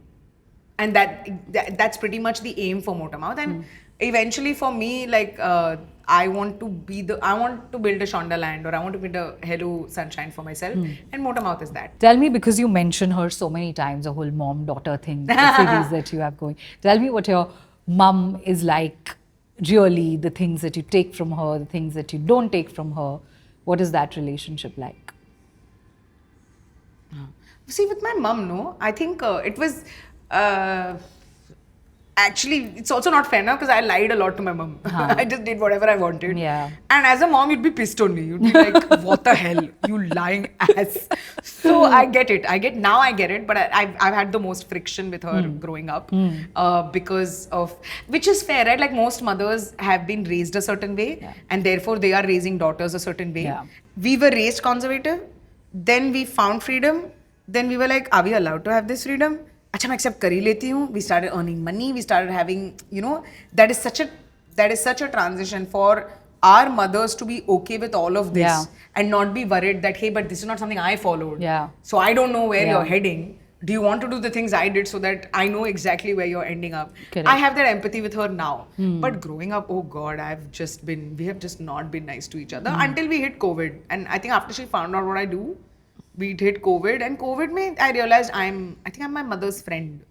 And that's pretty much the aim for Motormouth. And eventually for me, like I want to build a Shondaland, or I want to build a Hello Sunshine for myself. And Motormouth is that. Tell me, because you mention her so many times, the whole mom-daughter thing, the series that you have going. Tell me what your mum is like, really, the things that you take from her, the things that you don't take from her. What is that relationship like? See, with my mum, no, I think it was... actually, it's also not fair now because I lied a lot to my mum. I just did whatever I wanted. Yeah. And as a mom, you'd be pissed on me. You'd be like, what the hell? You lying ass. So I get it. Now I get it. But I've had the most friction with her growing up because of, which is fair, right? Like most mothers have been raised a certain way and therefore they are raising daughters a certain way. Yeah. We were raised conservative. Then we found freedom. Then we were like, are we allowed to have this freedom? अच्छा मैं accept कर ही लेती हूँ. We started earning money. We started having, that is such a transition for our mothers to be okay with all of this and not be worried that, hey, but this is not something I followed. Yeah. So I don't know where you're heading. Do you want to do the things I did so that I know exactly where you're ending up? Correct. I have that empathy with her now. But growing up, oh God, we have just not been nice to each other until we hit COVID. And I think after she found out what I do, we hit COVID, and COVID I realized I think I'm my mother's friend.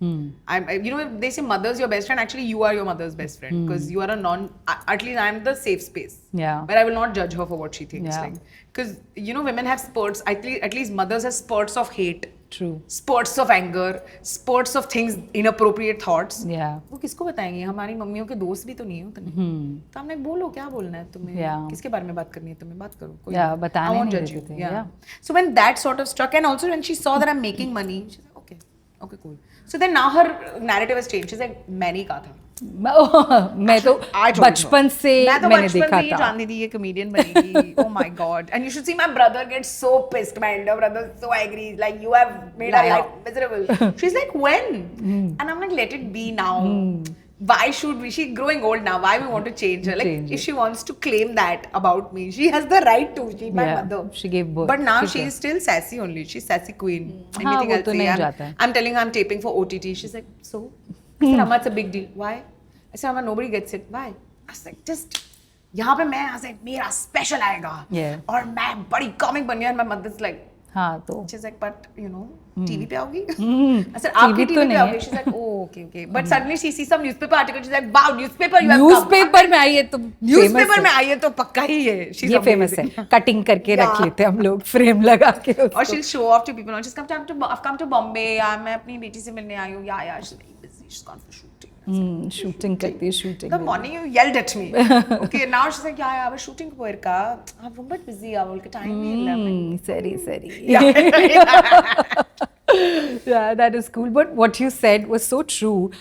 They say mother's your best friend. Actually, you are your mother's best friend because you are at least I'm the safe space. Yeah. But I will not judge her for what she thinks. Yeah. Because women have spurts. At least mothers have spurts of hate. True. Spurts of anger, spurts of things, inappropriate thoughts. Yeah. वो किसको बताएंगे? हमारी मम्मियों के दोस्त भी तो नहीं हो तुमने. तो हमने बोलो क्या बोलना है तुम्हें? किसके बारे में बात करनी है तुम्हें? बात करो. बताने नहीं judge you. देते थे. Yeah. So when that sort of struck, and also when she saw that I'm making money, she's like, okay, cool. So then now her narrative has changed. She's like, मैंने कहा था. मैं तो बचपन से मैंने देखा था. जानती थी ये comedian बनेगी. Oh my God. And you should see my brother get so pissed. My elder brother is so angry. He's like, you have made our life miserable. She's like, when? And I'm like, let it be now. Why should we? She's growing old now. Why we want to change her? Like, if she wants to claim that about me, she has the right to. She's my mother. She gave birth. But now she's still sassy only. She's sassy queen. Anything else say? I'm telling her I'm taping for OTT. She's like, so? I said, Amma, it's a big deal. Why? I said, Amma, nobody gets it. Why? I was like, just यहाँ पे मैं ऐसे मेरा special आएगा और मैं बड़ी comic बनी और my mother's like, हाँ तो she's like, but टीवी पे आओगी? I said, आपकी टीवी पे आओगी? She's like, oh, okay. But suddenly she sees some newspaper article. She's like, wow, newspaper you have come. Newspaper में आई है तो न्यूज़पेपर में आई है तो पक्का ही है. ये फेमस है. कटिंग करके रख लेते हम लोग फ्रेम लगा के. और she'll show off to people. She's come to Bombay. मैं अपनी बेटी से मिलने आई हूँ. Yeah, she's very busy. She's gone for shooting. Shooting करती है shooting. The morning you yelled at me. Okay, now she's like, yeah, I was shooting పోయిరుకా. I'm बहुत busy. அவளுக்கு time இல்ல. சரி. Yeah, that is cool. But what you said was so true.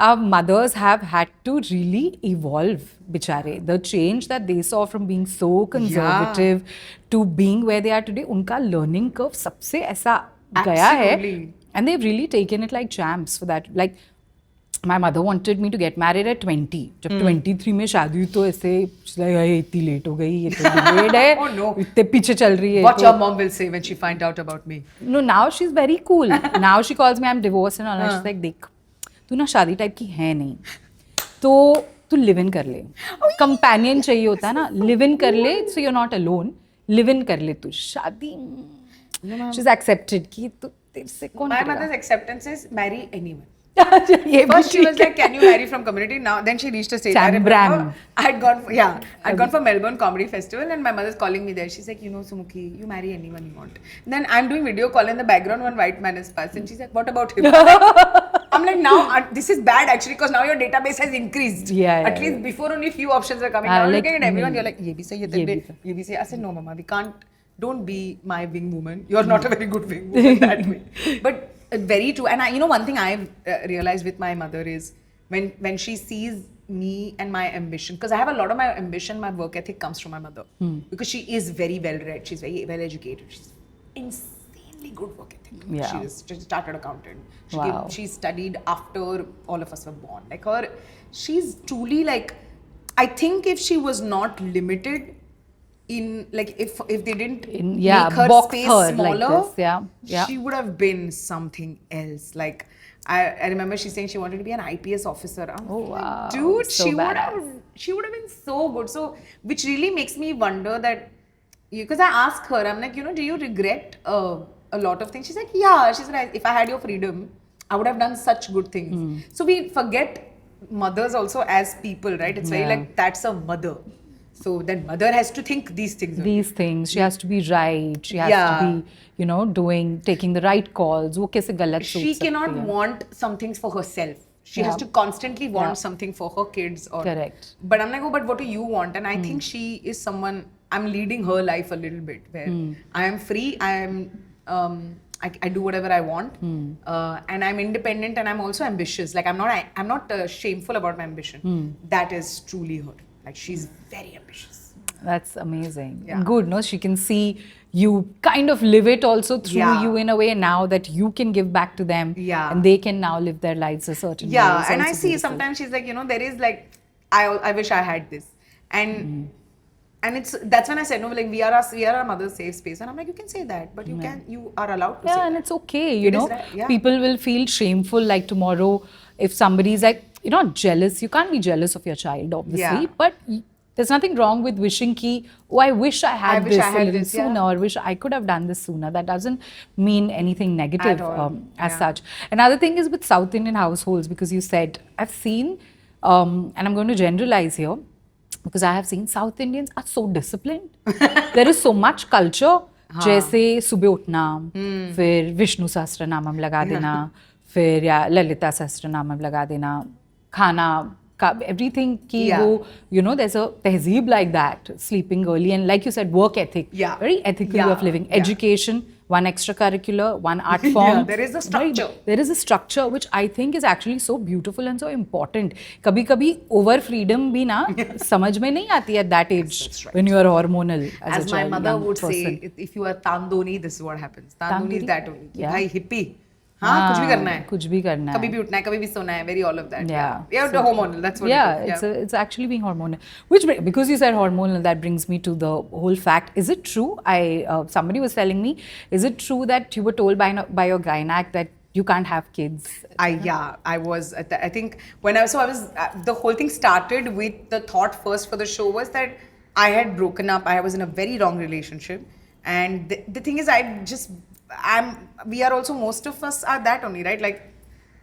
Our mothers have had to really evolve, bichare. The change that they saw from being so conservative to being where they are today, unka learning curve sabse aisa gaya hai. And they've really taken it like champs for that. Like, my mother wanted me to get married at 20. जब 23 में शादी हुई तो ऐसे इतनी late हो गई, ये तो delayed है, इतने पीछे चल रही है. What your mom will say when she find out about me? No, now she's very cool. Now she calls me, I'm divorced and all that. She's like, देख, तू ना शादी टाइप की है नहीं, तो तू live in कर ले. Companion चाहिए होता है ना, live in कर ले, so you're not alone. Live in कर ले तू. शादी, she's accepted कि तू तेरे से कौन करेगा? My mother's acceptance is marry anyone. ये भी First she was ठीक है. like, "Can you marry from community?" Now then she reached a stage. I Chambram. remember I'd gone for Melbourne Comedy Festival, and my mother's calling me there. She's like, "You know, Sumukhi, you marry anyone you want." Then I'm doing video call in the background. One white man is passing. She's like, "What about him?" I'm like, now this is bad actually, because now your database has increased. Yeah, At least before only few options were coming. Now like looking at everyone, me. you're like, "Ye bhi sahi hai, Ye bhi ye bhi sahi." I said, "No, mama, we can't. Don't be my wing woman. You're not a very good wing woman that way." But very true. And one thing I've realized with my mother is when she sees me and my ambition, because I have a lot of my ambition, my work ethic comes from my mother, because she is very well read, she's very well educated, she's insanely good work ethic. Yeah. She's a chartered accountant. Wow. She studied after all of us were born. Like she's truly like, I think if she was not limited in, like, if they didn't make her box space her smaller, like this. Yeah. she would have been something else. Like I remember she saying she wanted to be an IPS officer. I'm Oh, like, wow. dude, So she would have been so good. So which really makes me wonder that, because I asked her, I'm like, do you regret a lot of things? She's like, yeah. She's like, if I had your freedom, I would have done such good things. So we forget mothers also as people, right? It's very like, that's a mother. So then mother has to think these things. These things, she has to be right, she has Yeah. to be, taking the right calls. वो कैसे गलत सोच She सकती cannot है. want some things for herself. She has Yeah. to constantly want Yeah. something for her kids. Or Correct. But I'm like, oh, but what do you want? And I think she is someone, I'm leading her life a little bit, where I am free, I am, I do whatever I want, and I'm independent, and I'm also ambitious. Like I'm not shameful about my ambition. That is truly her. Like she's very ambitious. That's amazing. Yeah. Good, no? She can see you kind of live it also through Yeah. you in a way now that you can give back to them. Yeah. And they can now live their lives a certain way. Yeah, It's and I also see beautiful. sometimes she's like, there is like, I wish I had this, and that's when I said, no, like we are our mother's safe space, and I'm like, you can say that, but you are allowed to say Yeah, and that. it's okay, you It is know. right, yeah. People will feel shameful like tomorrow if somebody's like, you're not jealous. You can't be jealous of your child, obviously. Yeah. But there's nothing wrong with wishing I wish I had wish this I had a little this, yeah. sooner, or wish I could have done this sooner. That doesn't mean anything negative At all, as yeah. such. Another thing is with South Indian households, because you said, I've seen, and I'm going to generalize here, because I have seen South Indians are so disciplined. There is so much culture. जैसे सुबह उठना, फिर विष्णु सहस्त्रनामम लगा देना, फिर या ललिता सहस्त्रनामम लगा देना, खाना का everything की Yeah. वो there's a tehzeeb like that, sleeping early, and like you said, work ethic, Yeah. very ethical Yeah. way of living, Yeah. education, one extracurricular, one art form. there is a structure. There is a structure which I think is actually so beautiful and so important. कभी-कभी over freedom भी ना समझ में नहीं आती at that age That's right. when you are hormonal as a As my child, mother young would person. say, if you are Tandoni, this is what happens. Tandoni is Tandoni? that only. Yeah. Bhai hippie. हाँ, कुछ भी करना है. कुछ भी करना कभी है. भी उठना है, कभी भी सोना है, very all of that. Yeah. Yeah, the hormonal, that's what Yeah, it is. it's actually being hormonal. Which, because you said hormonal, that brings me to the whole fact. Is it true? Somebody was telling me, is it true that you were told by your gynac that you can't have kids? I was. I think when I was. The whole thing started with the thought first for the show was that I had broken up. I was in a very wrong relationship, and the thing is, we are also, most of us are that only, right? Like,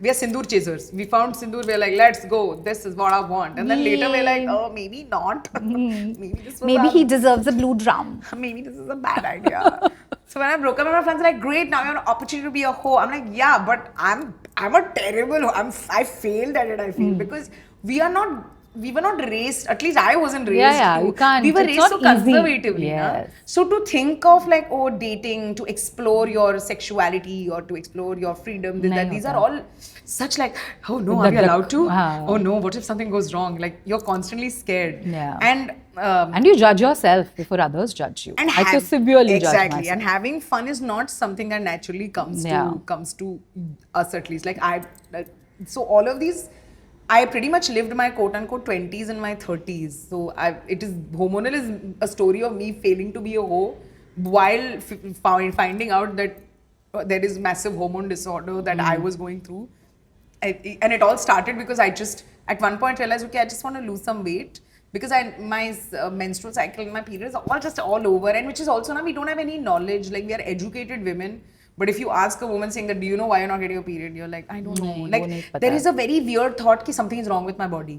we are sindoor chasers. We found sindoor. We're like, let's go. This is what I want. And then later we're like, oh, maybe not. Maybe this was Maybe he deserves a blue drum. maybe this is a bad idea. So when I broke up, my friends were like, great, now you have an opportunity to be a hoe. I'm like, yeah, but I'm a terrible hoe. I failed at it, I feel, because we were not raised, at least I wasn't raised. Yeah, to, you can't. We were It's raised not so easy. conservatively. Yes. Na? So to think of like, dating, to explore your sexuality or to explore your freedom, these are all such like, oh no, are we allowed to? Oh no, what if something goes wrong? Like, you're constantly scared. Yeah. And you judge yourself before others judge you. I so severely judge exactly, myself. and having fun is not something that naturally comes to us, at least. Like so all of these, I pretty much lived my quote-unquote 20s and my 30s. So hormonal is a story of me failing to be a hoe while finding out that there is massive hormone disorder that I was going through. And it all started because I just, at one point, realized, okay, I just want to lose some weight. Because my menstrual cycle and my periods are all over. And which is also now, we don't have any knowledge. Like, we are educated women But if you ask a woman saying that, do you know why you're not getting your period? You're like, I don't know. नहीं, Like वो नहीं पता there है. is a very weird thought कि something is wrong with my body.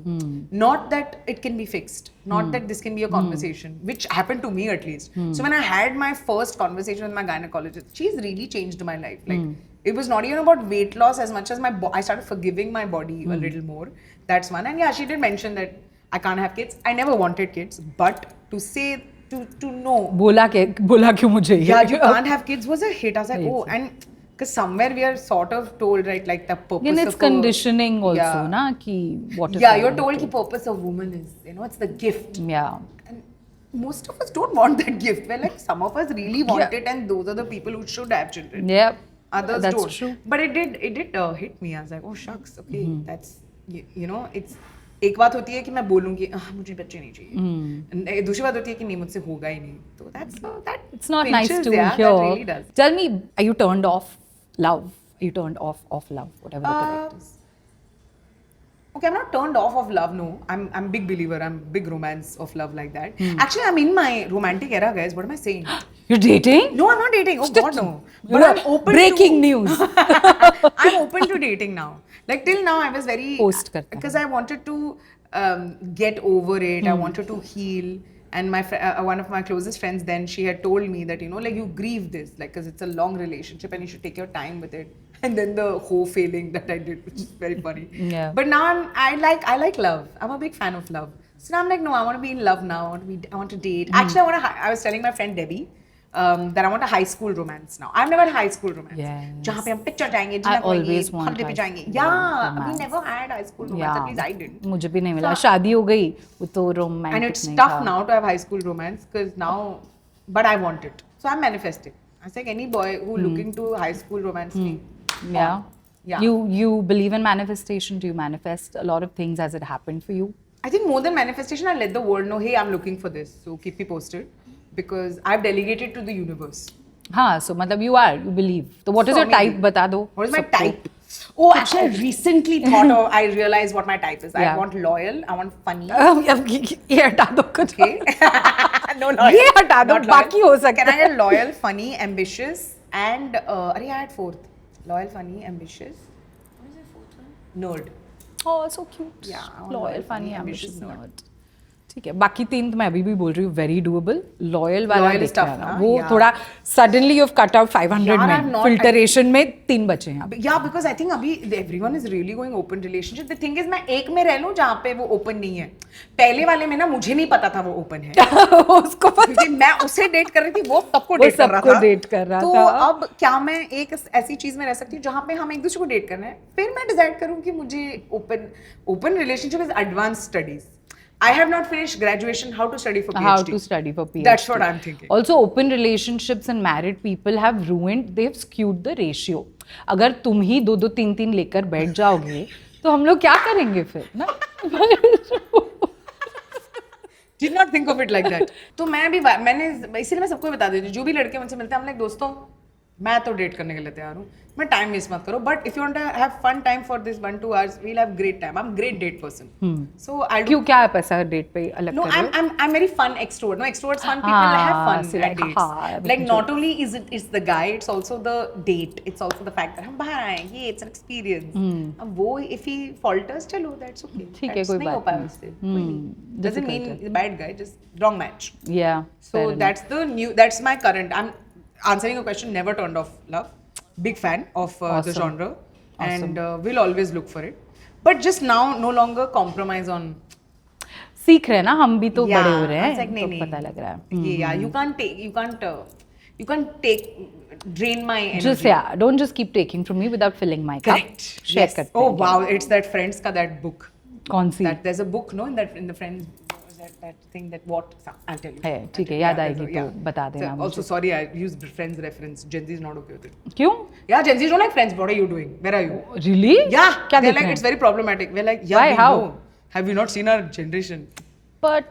Not that it can be fixed. Not that this can be a conversation, which happened to me at least. So when I had my first conversation with my gynecologist, she's really changed my life. Like it was not even about weight loss as much as I started forgiving my body a little more. That's one. And yeah, she did mention that I can't have kids. I never wanted kids, but to say to know. बोला क्यों मुझे ये? Yeah, you can't have kids was a hit. I was like, oh, and because somewhere we are sort of told, right, like the purpose And it's of conditioning also, yeah. na, कि what is yeah, the you're told the purpose of woman is, it's the gift. Yeah. And most of us don't want that gift. Well, like some of us really want it, and those are the people who should have children. Yeah. Others That's don't. true. But it did hit me. I was like, oh shucks, okay, that's it's. एक बात होती है कि मैं बोलूँ कि मुझे बच्चे नहीं चाहिए. दूसरी बात होती है कि नहीं मुझसे होगा ही नहीं. तो that It's not nice pinches, to yeah, hear. That really does. Tell me, are you turned off love? Are you turned off love? Whatever the correct is. Okay, I'm not turned off of love. No, I'm a big believer. I'm big romance of love like that. Actually, I'm in my romantic era, guys. What am I saying? You're dating? No, I'm not dating. Oh God, no. But You're I'm open. breaking news. I'm open to dating now. Like till now, I was very Post करता because I wanted to get over it. I wanted to heal. And my one of my closest friends then, she had told me that like you grieve this, like because it's a long relationship and you should take your time with it. And then the whole failing that I did, which is very funny. Yeah. But now I like love. I'm a big fan of love. So now I'm like, no, I want to be in love now. I want to date. Actually, I was telling my friend Debbie that I want a high school romance now. I've never had high school romance. Yes. जहाँ पे हम picture जाएंगे, I always want holiday पे high जाएंगे. school Yeah, romance. we never had high school romance. At least I didn't. मुझे भी नहीं मिला. शादी हो गई, वो तो romantic And it's नहीं tough था. now to have high school romance because now, but I want it. So I'm manifesting. I was like any boy who looking to high school romance me. Yeah. Yeah. You believe in manifestation? Do you manifest a lot of things as it happened for you? I think more than manifestation, I let the world know, hey, I'm looking for this. So keep me posted because I've delegated to the universe. हाँ, so मतलब you believe. So what is So your type? maybe. बता दो. What is my सबको. type? Oh, actually, I recently thought of, I realized what my type is. Yeah. I want loyal, I want funny. ये हटा दो कुछ. Okay. No, loyal. ये हटा दो, Not loyal. बाकी हो सकता Can I है. get loyal, funny, ambitious, and I had fourth. Loyal, funny, ambitious. What is the fourth one? Nerd. Oh, so cute. Yeah, I want Loyal, loyal, funny, funny, ambitious, ambitious, nerd. ठीक है, बाकी तीन तो मैं अभी भी बोल रही हूँ very doable. Loyal वाला Loyal is देख tough, लेना. ना? वो Yeah. थोड़ा suddenly you've cut out 500 Yeah, men. I'm not- Filtration में 3 बचे हैं. Yeah, because I think अभी everyone is really going open relationship. The thing is मैं एक में रह लूँ जहाँ पे वो open नहीं है. पहले वाले में ना मुझे नहीं पता था वो open है. उसको पता. क्योंकि मैं उसे डेट कर रही थी, वो सबको वो डेट कर रहा सबको था. date कर रहा तो था. अब क्या मैं एक ऐसी चीज में रह सकती हूँ जहाँ पे हम एक दूसरे को डेट करना है, फिर मैं डिसाइड करूँ कि मुझे open relationship is advanced studies. I have not finished graduation. How to study for PhD? How to study for PhD. That's what I'm thinking. Also, open relationships and married people have ruined, they've skewed the ratio. अगर तुम ही 2-2, 3-3 लेकर बैठ जाओगे, तो हम लोग क्या करेंगे फिर ना? Did not think of it like that. तो मैंने इसीलिए मैं सबको बता देती हूँ, जो भी लड़के मुझसे मिलते हैं, हम लाइक दोस्तों मैं तो डेट करने के लिए तैयार हूँ, मैं टाइम वेस्ट मत करो, but if you want to have fun time for this 1-2 hours, we'll have great time. I'm great date person. So I'll do. क्यों क्या है पैसा डेट पे अलग No, कर रहे हो? I'm very fun extrovert. No, extroverts fun people have fun so at like, dates. हाँ, Like not only is it's the guy, it's also the date. It's also the fact that हम बाहर आएंगे, it's an experience. अब वो if he falters, चलो that's okay. ठीक है, That's कोई नहीं हो बात पाया नहीं. उससे, कोई नहीं. Doesn't mean difficult he's a bad guy, just wrong match. Yeah. So fair enough. that's my current. I'm answering your question. Never turned off love. Big fan of the Awesome. genre, Awesome. and will always look for it. But just now, no longer compromise on. सीख रहे हैं ना, हम भी तो Yeah, बड़े हो रहे I was हैं, like, नहीं, तो नहीं. पता लग रहा है. Yeah, you can't drain my energy. Just yeah, don't just keep taking from me without filling my cup. Correct. Share Yes. करते Oh हैं. wow, it's that Friends का that book. कौन सी? That there's a book, no, in the Friends. That thing that what I'll tell you. है, ठीक है, याद आएगी तो बता देना So, also sorry, I used Friends reference. Gen Z is not okay with it. क्यों? Yeah, Gen Z don't like Friends. What are you doing? Where are you? Really? Yeah, क्या they're देख like रहे it's हैं? very problematic. We're like, yeah, Why? we How? know. Have you not seen our generation? But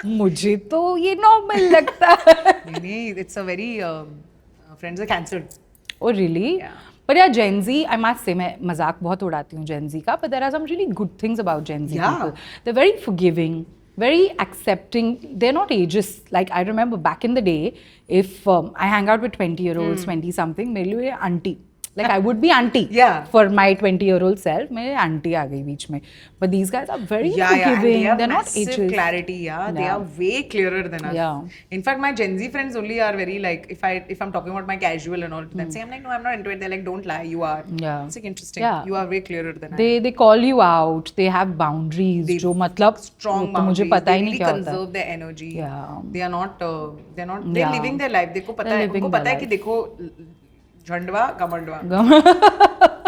मुझे तो ये normal लगता है. नहीं, it's a very Friends are cancelled. Oh really? Yeah. But yeah, Gen Z, I must say, मैं मजाक बहुत उड़ाती हूँ Gen Z का, but there are some really good things about Gen Z Yeah. people. They're very forgiving. very accepting. They're not ageist. Like I remember back in the day, if I hang out with 20-year-olds, 20 something, मेरे लिए auntie. Like I would be auntie Yeah. for my 20-year-old self. मेरे auntie आ गई बीच में. But these guys are very Yeah, and forgiving. they have They're not massive ageist. clarity. Yeah, they Yeah. are way clearer than us. Yeah. In fact, my Gen Z friends only are very like, if I'm talking about my casual and all, then say I'm like, no, I'm not into it. They're like, don't lie, you are. Yeah. It's like interesting. Yeah. You are way clearer than I. They call you out. They have boundaries. They जो मतलब Strong वो तो मुझे boundaries. पता They ही नहीं really क्या होता है. conserve their energy. Yeah. They are not. They're Yeah. living their life. देखो पता They're है. living उनको पता their है कि life. देखो झंडवा कमंडवा.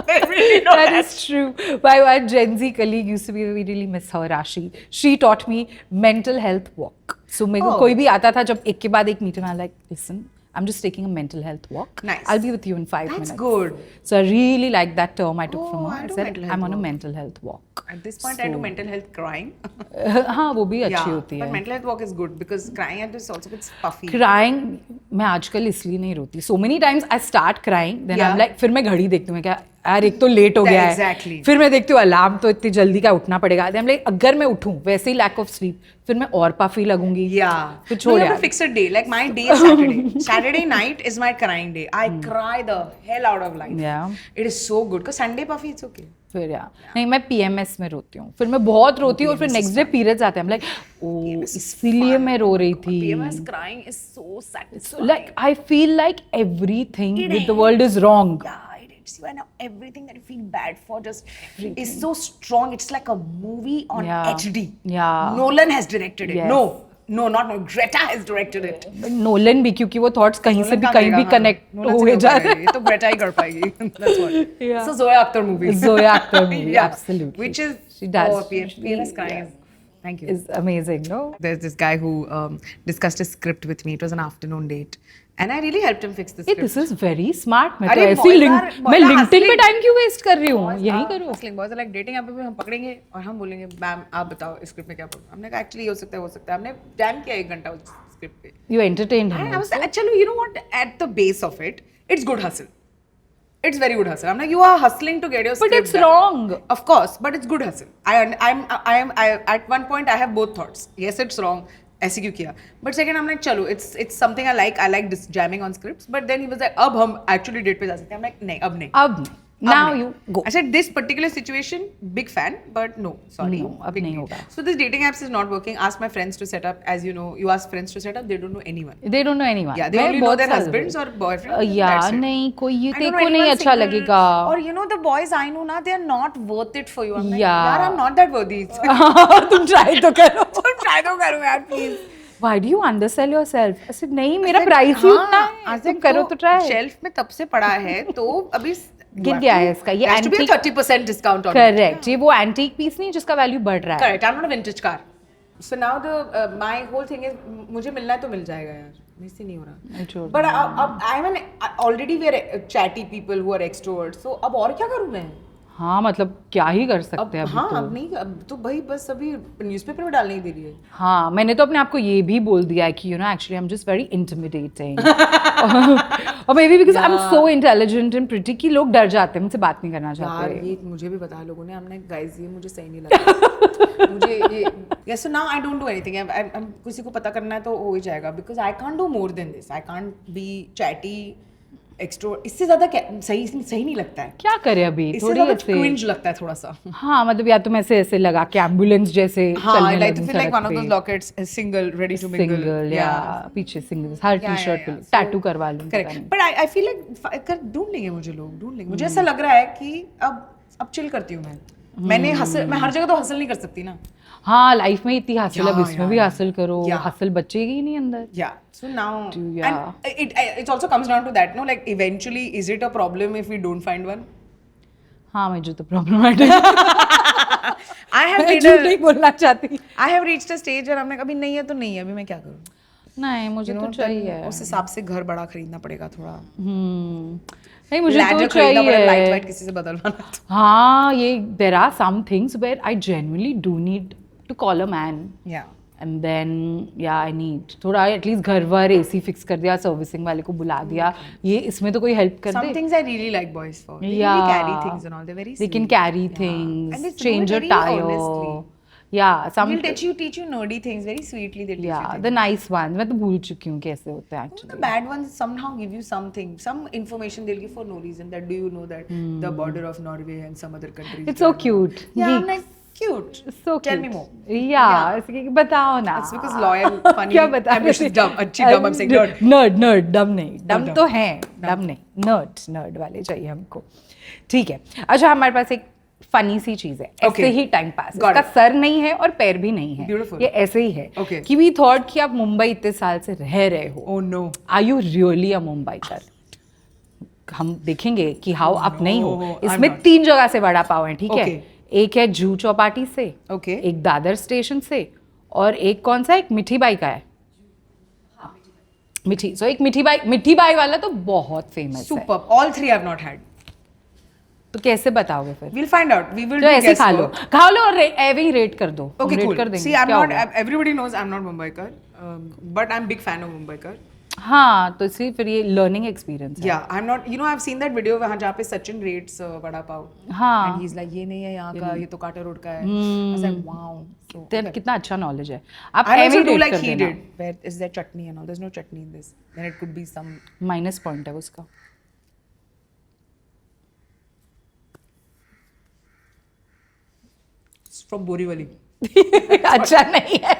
They really know That is true. My Gen Z colleague used to be, we really miss her, Rashi. She taught me mental health walk. So मेरे को Oh. कोई भी आता था जब एक के बाद एक meeting, I'm like, listen, I'm just taking a mental health walk. Nice. I'll be with you in 5 That's minutes. good. So I really like that term I took from Oh, her. I I do said, mental health I'm on a walk. mental health walk. At this point, I do mental health crying. हाँ वो भी अच्छी Yeah, होती but है. mental health walk is good because crying at this also gets puffy. Crying, मैं आजकल इसलिए नहीं रोती. So many times I start crying, then Yeah. I'm like, फिर मैं घड़ी देखती हूँ, मैं क्या यार एक तो लेट हो गया है. Exactly. फिर मैं देखती हूँ अलार्म तो इतनी जल्दी का उठना पड़ेगा. Then I'm like, अगर मैं उठूँ वैसे ही lack of sleep, फिर मैं और puffy लगूंगी. Yeah. फिर No, छोड़ you have यार. to fix a day. Like my day is Saturday. Saturday night is my crying day. I cry the hell out of life. Yeah. It is so good. Because Sunday puffy, it's okay. फिर यार नहीं मैं PMS में रोती हूँ. फिर मैं बहुत रोती हूँ और फिर नेक्स्ट डे पीरियड्स आते हैं. I'm like, oh इसीलिए मैं रो रही थी. PMS crying is so satisfying. Like I feel like everything It with the world is wrong. Yeah, it hits you, and everything that you feel bad for just is so strong. It's like a movie on Yeah. HD. Yeah. Nolan has directed it. Yes. No, not Greta has directed it. Nolan भी क्योंकि वो thoughts कहीं से भी कहीं भी connect हुए जा रहे हैं. ये तो ग्रेटा ही कर पाएगी. That's what. Yeah. So Zoya Akhtar movie. Zoya Akhtar movie, Yeah. absolutely. Which is She does. Oh, PMS crying. Thank you. Is amazing, no? There's this guy who discussed his script with me. It was an afternoon date, and I really helped him fix the Hey, script. this is very smart. मैं तो अरे ऐसे boys link are- मैं boys are LinkedIn पे hustling. Time क्यों waste कर रही हूँ? यही करो. बॉयज लाइक डेटिंग ऐप पे हम पकड़ेंगे और हम बोलेंगे मैम आप बताओ इस स्क्रिप्ट में क्या बोलना. हमने कहा एक्चुअली हो सकता है हमने जैम किया 1 घंटा उस स्क्रिप्ट पे. You entertained him. I was actually, you know what, at the base of it, it's good hustle. It's very good hustle. I'm like, you are hustling to get your But script it's done. wrong. Of course, but it's good hustle. I at one point I have both thoughts. Yes, it's wrong. ऐसे क्यों किया? But second, I'm like, चलो, it's something I like. I like this jamming on scripts. But then he was like, अब हम actually date पे जा सकते हैं. I'm like, नहीं, अब नहीं. अब now you go. I said this particular situation, big fan, but no, sorry. No, अब big नहीं no. होगा. So this dating apps is not working. Ask my friends to set up. As you know, you ask friends to set up. They don't know anyone. They don't know anyone. Yeah, they मैं only know बहुत their साल husbands हो or गए. boyfriends. Yeah, That's it. नहीं कोई ये I don't know तेरे को नहीं anyone अच्छा single. लगेगा. Or you know the boys I know ना, they are not worth it for you. I'm like, Yeah. यार, I'm not that worthy. तुम try तो करो. तुम try तो करो यार, please. Why do you undersell yourself? ऐसे नहीं मेरा प्राइस ही उतना है. तुम करो तो try. शेल्फ में तब से पड़ा है तो अभी गिर गया है इसका. ये has to be a antique. 30% discount on it. Correct. ये वो एंटीक पीस नहीं जिसका वैल्यू बढ़ रहा है. Correct. I'm not a vintage car. So now my whole thing is मुझे मिलना है तो मिल जाएगा यार. मुझसे नहीं हो रहा. छोड़ But already we are chatty people who are extroverts. So अब और क्या करूँ मैं? हाँ मतलब क्या ही कर सकते अब हैं अभी हाँ तो. अब नहीं, अब तो भाई बस अभी न्यूज़पेपर में डालने ही दे रही है. हाँ मैंने तो अपने आप को ये भी बोल दिया है कि you know actually I am just very intimidating. और maybe because I am so intelligent and pretty कि लोग डर जाते हैं मुझसे बात नहीं करना यार चाहते. ये मुझे भी बताया लोगों ने. हमने गाइस ये मुझे सही नहीं लगा. मुझे ये yes so now I don't do anything. I'm किसी को पता करना है तो हो ही जाएगा because I can't do more than this. I can't be chatty extrovert. इससे ज्यादा सही नहीं लगता है. क्या करे अभी इससे थोड़ी ज्यादा ऐसे. cringe लगता है थोड़ा सा. हाँ मतलब या तो मैं ऐसे लगा कि एम्बुलेंस जैसे हाँ चलने like लगूं to feel like सड़क one of पे. those lockets single ready to mingle. Single या पीछे सिंगल हर टी शर्ट पे टैटू करवा लूं. Correct. But I feel like ढूंढ लेंगे मुझे लोग. ढूंढ लेंगे. मुझे ऐसा लग रहा है कि अब चिल करती हूँ मैं. मैं हर जगह तो हसल नहीं कर सकती ना. हाँ लाइफ में इतनी हासिल अब Yeah, इसमें भी yeah. हासिल करो. Yeah. हासिल बचेगी ही नहीं अंदर. Yeah. So now, Yeah. and it also comes down to that, no? Like eventually, is it a problem if we don't find one? हाँ मुझे तो प्रॉब्लमेटिक. I have मैं made झूठ नहीं बोलना चाहती. I have reached a stage where I'm like, अभी नहीं है तो नहीं है, अभी मैं क्या करूँ? नहीं मुझे तो चाहिए. उस हिसाब से घर बड़ा खरीदना पड़ेगा थोड़ा. नहीं मुझे Ladder तो खरीदना पड़ेगा, light चाहिए. white किसी से बदलवाना. हाँ ये there are some things where I genuinely do need to call a man. Yeah. And then yeah I need थोड़ा एटलीस्ट घर वर AC फिक्स कर दिया, सर्विसिंग वाले को बुला दिया. ये इसमें तो कोई हेल्प कर Some they. things I really like boys for. They Yeah. really carry things and all. They're very They can sweet. carry And things, they do it change a very tire. honestly. Yeah, some They'll teach you nerdy things very sweetly. They teach you yeah, things. the nice ones. मैं तो भूल चुकी हूँ कैसे होते हैं The actually. bad ones somehow give you something, some information they'll give for no reason. That do you know that the border of Norway and some other countries? It's so cute. Yeah, I'm Geeks. like cute. So Tell cute. me more. Yeah, इसके बताओ ना. It's because loyal, funny, क्या बता ambitious, dumb. अच्छी dumb. I'm saying nerd. Nerd, dumb नहीं. Dumb dumb. तो है, dumb नहीं. Nerd वाले चाहिए हमको. ठीक है. अच्छा हमारे पास एक फनी सी चीज है. Okay. ऐसे ही टाइम पास. Got इसका it. सर नहीं है और पैर भी नहीं है. Beautiful. ये ऐसे ही है. Okay. कि we thought कि आप मुंबई इतने साल से रह रहे हो. Oh no. Are you really a Mumbaikar? हम देखेंगे कि हाउ आप नहीं हो. I'm इसमें not. 3 जगह से वड़ा पाव है, ठीक है? Okay. एक है जूहू चौपाटी से, Okay. एक दादर स्टेशन से, और एक कौन सा, एक मिठी बाई का है. मिठी, सो एक मिठी बाई वाला तो बहुत फेमस है. Superb. All three I've not had. तो कैसे बताओगे फिर? We'll find out. We will तो do ऐसे खा लो, guesswork. और एवे ही रेट कर दो. Okay, rate cool. कर देंगे. See, I'm क्या not. होगा? Everybody knows I'm not Mumbaikar, but I'm big fan of Mumbaikar. हाँ, तो इसलिए फिर ये लर्निंग एक्सपीरियंस है. Yeah, I'm not. You know, I've seen that video वहाँ जहाँ पे सचिन rates vada pav. हाँ. And he's like, ये नहीं है यहाँ का, ये तो काटा रोड का है. I was like, wow. So, तेरा कितना अच्छा नॉलेज है. आप I एवे also do rate like कर he देना. did. Where is there chutney and all? There's no chutney in this. Then it could be some. Minus point है उसका. It's from Borivali. अच्छा नहीं है.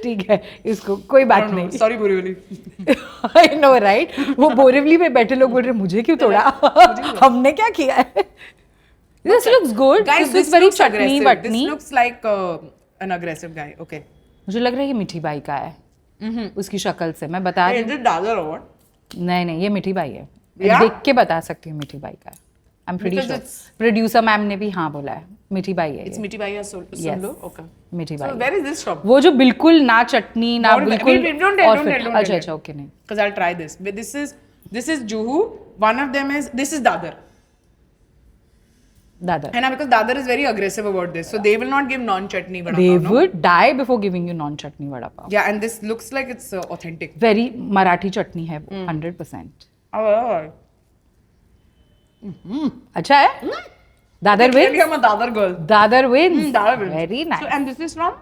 ठीक है, इसको कोई I बात don't know. नहीं. Sorry, Borivali. I know right. वो बोरिवली में बैठे लोग बोल रहे मुझे क्यों तोड़ा. हमने क्या किया है. This looks good. Guys, this this is very looks chutney aggressive. वटनी. This looks like an aggressive guy. Okay. मुझे लग रहा है ये मिठी बाई का है. उसकी शक्ल से मैं बता रही Is it Dadar or what? हूँ. नहीं ये मिठी बाई है. Yeah? देख के बता सकती हूँ मिठी बाई का है. I am pretty Because sure. it's- producer ma'am ने भी हाँ बोला है. मिठी बाई है It's ये. Miti Bhaiya Solo. Okay. मिठी So by. where is this shop? वो जो बिल्कुल ना चटनी ना Don't- बिल्कुल. wait, don't tell, और don't फिर- tell, don't अच्छा tell. अच्छा ओके नहीं. Because I'll try this. But this is Juhu. One of them is this is Dadar. Dadar. And now because Dadar is very aggressive about this, so they will not give non-chutney vada They pav, no? would die before giving you non-chutney vada pav. Yeah, and this looks like it's authentic. Very Marathi चटनी है वो 100%. Oh, अच्छा है. Dadar Maybe wins. I'm a Dadar girl. Dadar wins. Dadar wins. Very So, nice. and this is from?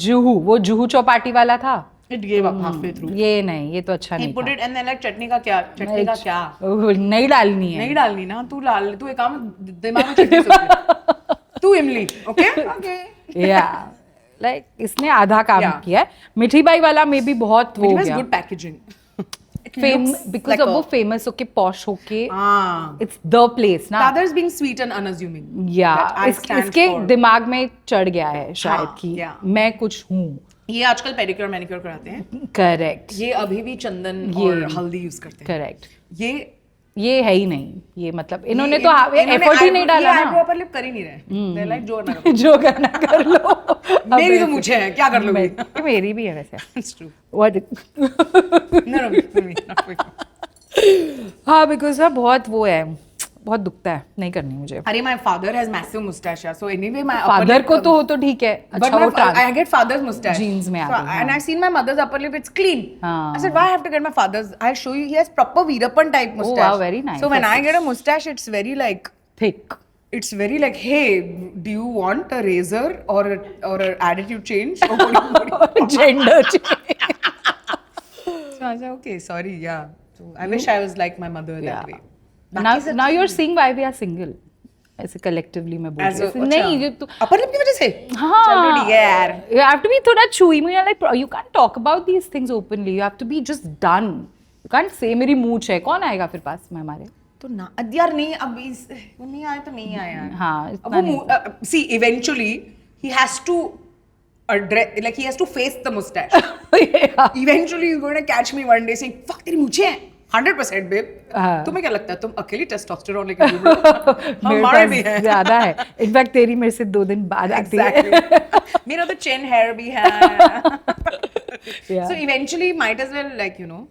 Juhu, वो जुहू चौपाटी वाला था. It gave up halfway through. ये नहीं, ये तो अच्छा He नहीं put था. it and then like चटनी का क्या? चटनी का क्या? ओह, नहीं डालनी है. नहीं डालनी ना, तू लाल, तू एक काम दिमाग में चटनी सोच. तू इमली, okay? Okay. Yeah. Like इसने आधा काम Yeah. किया है. मिठी बाई वाला में भी बहुत वो It हो has गया. good packaging. It Fame looks because like of वो a- famous होके posh होके. Ah. It's the place ना. Dadar being sweet and unassuming. Yeah. That I stand इसके for. दिमाग में चढ़ गया है शायद हाँ, कि yeah. मैं कुछ हूँ. ये आजकल पेडिक्योर मैनिक्योर कराते हैं. करेक्ट. ये अभी भी चंदन ये- और हल्दी यूज करते हैं. करेक्ट. ये है ही नहीं. ये मतलब इन्होंने ये- तो इन्होंने एफर्ट ही नहीं डाला ये ना. eyebrow upper lip कर ही नहीं रहे. They're like जो ना करो. जो करना कर लो. मेरी तो मुझे है, क्या कर लोगी? मेरी भी है वैसे. It's true. What? No, not for you. हाँ बिकॉज ना बहुत वो है, बहुत दुखता है. नहीं करनी मुझे. अरे my father has massive mustache, so anyway my upper father lip को तो हो तो ठीक है. But अच्छा वो I get father's mustache. Genes में आ So, गई, and हाँ. I've seen my mother's upper lip, it's clean. हाँ. I said, why I have to get my father's? I'll show you, he has proper Veerappan type mustache. wow, very nice. So when I That's get a mustache, it's very like, thick. it's very like, hey, do you want a razor or a attitude change? Or what do you want? Gender So I said, okay, sorry, yeah. So I wish I was like my mother that way. now you're seeing why we are single. ऐसे collectively मैं बोल As रही a- हूँ. नहीं अच्छा. ये तो upper lip की वजह से? हाँ. चलो ठीक है यार. You have to be थोड़ा chewy. You're like you can't talk about these things openly. You have to be just done. You can't say मेरी मूंछ है. कौन आएगा फिर पास में हमारे? तो ना यार नहीं अभी वो नहीं आया तो नहीं आया. हाँ, अब इतना नहीं. वो see eventually he has to address like he has to face the mustache. Yeah. Eventually he's going to catch me one day saying fuck तेरी मुझे है 100% babe. हाँ. तुम्हें क्या लगता है तुम अकेली टेस्टोस्टेरोन लेके घूम रहे हो? हमारे भी है. ज्यादा है. इनफैक्ट तेरी मेरे से 2 दिन बाद आती है. Exactly. मेरा तो chin hair भी है. Yeah. So eventually might as well like you know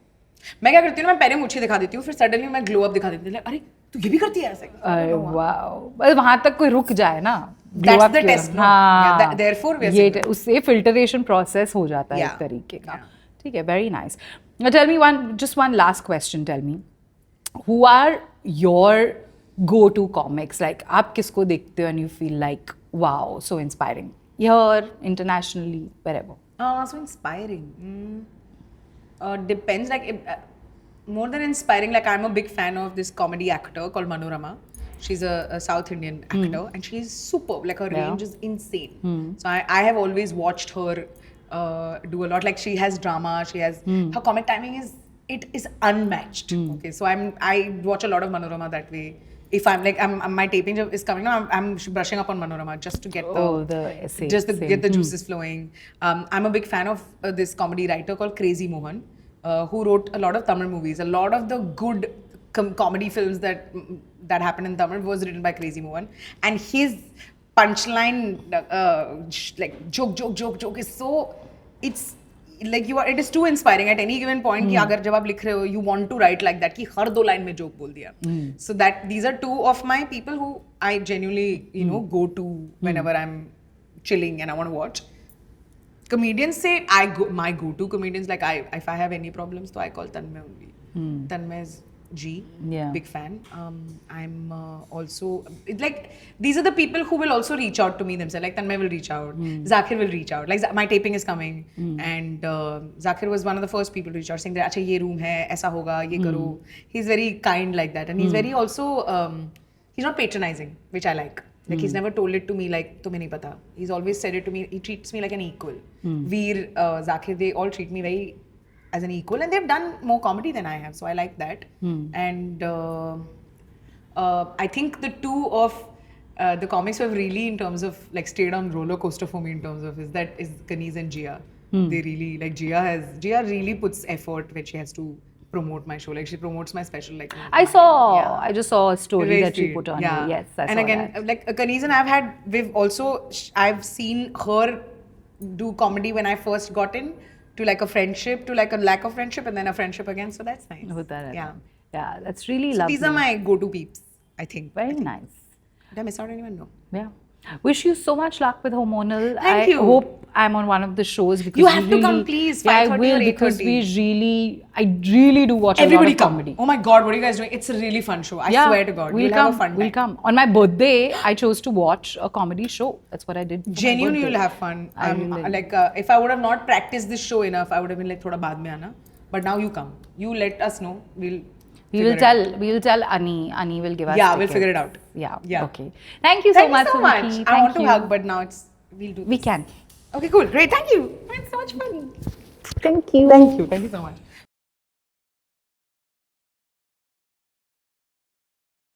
मैं क्या करती हूँ ना, मैं पहले मुझे दिखा देती हूँ फिर सडनली मैं ग्लो अप दिखा देती हूँ. अरे तू ये भी करती है ऐसे. अरे वाओ. बस वहां तक कोई रुक जाए ना. That's Glow up the की test, ओर. no? हाँ. Yeah, therefore we are ये single. उससे फिल्टरेशन प्रोसेस हो जाता है Yeah. एक तरीके का. Yeah. ठीक है. Very nice. Tell me just one last question. Tell me, who are your go to comics? Like आप किसको देखते हो and you feel like wow, so inspiring? here, internationally, wherever? So inspiring. Depends. Like more than inspiring, like I'm a big fan of this comedy actor called Manorama. She's a South Indian actor, and she's superb. Like her range is insane. So I have always watched her do a lot. Like she has drama. She has her comic timing is unmatched. Okay, so I watch a lot of Manorama that way. If I'm like my taping is coming now, I'm brushing up on Manorama just to get the essay, get the juices flowing. I'm a big fan of this comedy writer called Crazy Mohan, who wrote a lot of Tamil movies. A lot of the good comedy films that happened in Tamil was written by Crazy Mohan, and his punchline like joke is so, it's like it is too inspiring at any given point कि अगर जब आप लिख रहे हो you want to write like that कि हर 2 line में joke बोल दिया. So that these are 2 of my people who I genuinely go to whenever I'm chilling and I want to watch. Comedians say my go-to comedians, like if I have any problems so I call Tanmay only. Tanmay is G, big fan. I'm also like these are the people who will also reach out to me themselves. Like Tanmay will reach out, Zakir will reach out. Like my taping is coming, and Zakir was one of the first people to reach out, saying that अच्छा ये room है, ऐसा होगा, ये करो. He's very kind like that, and he's very also he's not patronizing, which I like. Like he's never told it to me like तुम्हें नहीं पता. He's always said it to me. He treats me like an equal. Veer, Zakir, they all treat me very as an equal, and they've done more comedy than I have, so I like that. And I think the 2 of the comics who have really in terms of like stayed on roller coaster for me in terms of is Kaneez and Jia. They really like Jia really puts effort when she has to promote my show. Like she promotes my special. Like I just saw a story that she put on. Yeah. Yes, I and saw again, that. like Kaneez and I've seen her do comedy when I first got in, to like a friendship, to like a lack of friendship, and then a friendship again. So that's nice. Yeah, that's really So lovely. these are my go-to peeps, I think. Very nice. Did I miss out anyone? No. Yeah. Wish you so much luck with Hormonal. Thank you. I hope I'm on one of the shows because You have to come, please. Yeah, I 5:30 will, or because 8:30. I really do watch Everybody a lot of come. comedy. Oh my God, what are you guys doing? It's a really fun show. I swear to God. We'll have come. a fun time. We'll come. On my birthday, I chose to watch a comedy show. That's what I did. for my Genuinely, birthday. you'll have fun. I will. Like, if I would have not practiced this show enough, I would have been like, thoda baad mein aana. But now you come. You let us know. We will tell Ani. Ani will give us. Yeah, we'll tickets. figure it out. Yeah. Okay. Thank you so much. Thank you so much. Suzuki. I want Thank to you. hug, but now we'll do this. We can. Okay, cool. Great. Thank you. It's so much fun. Thank you. Thank you so much.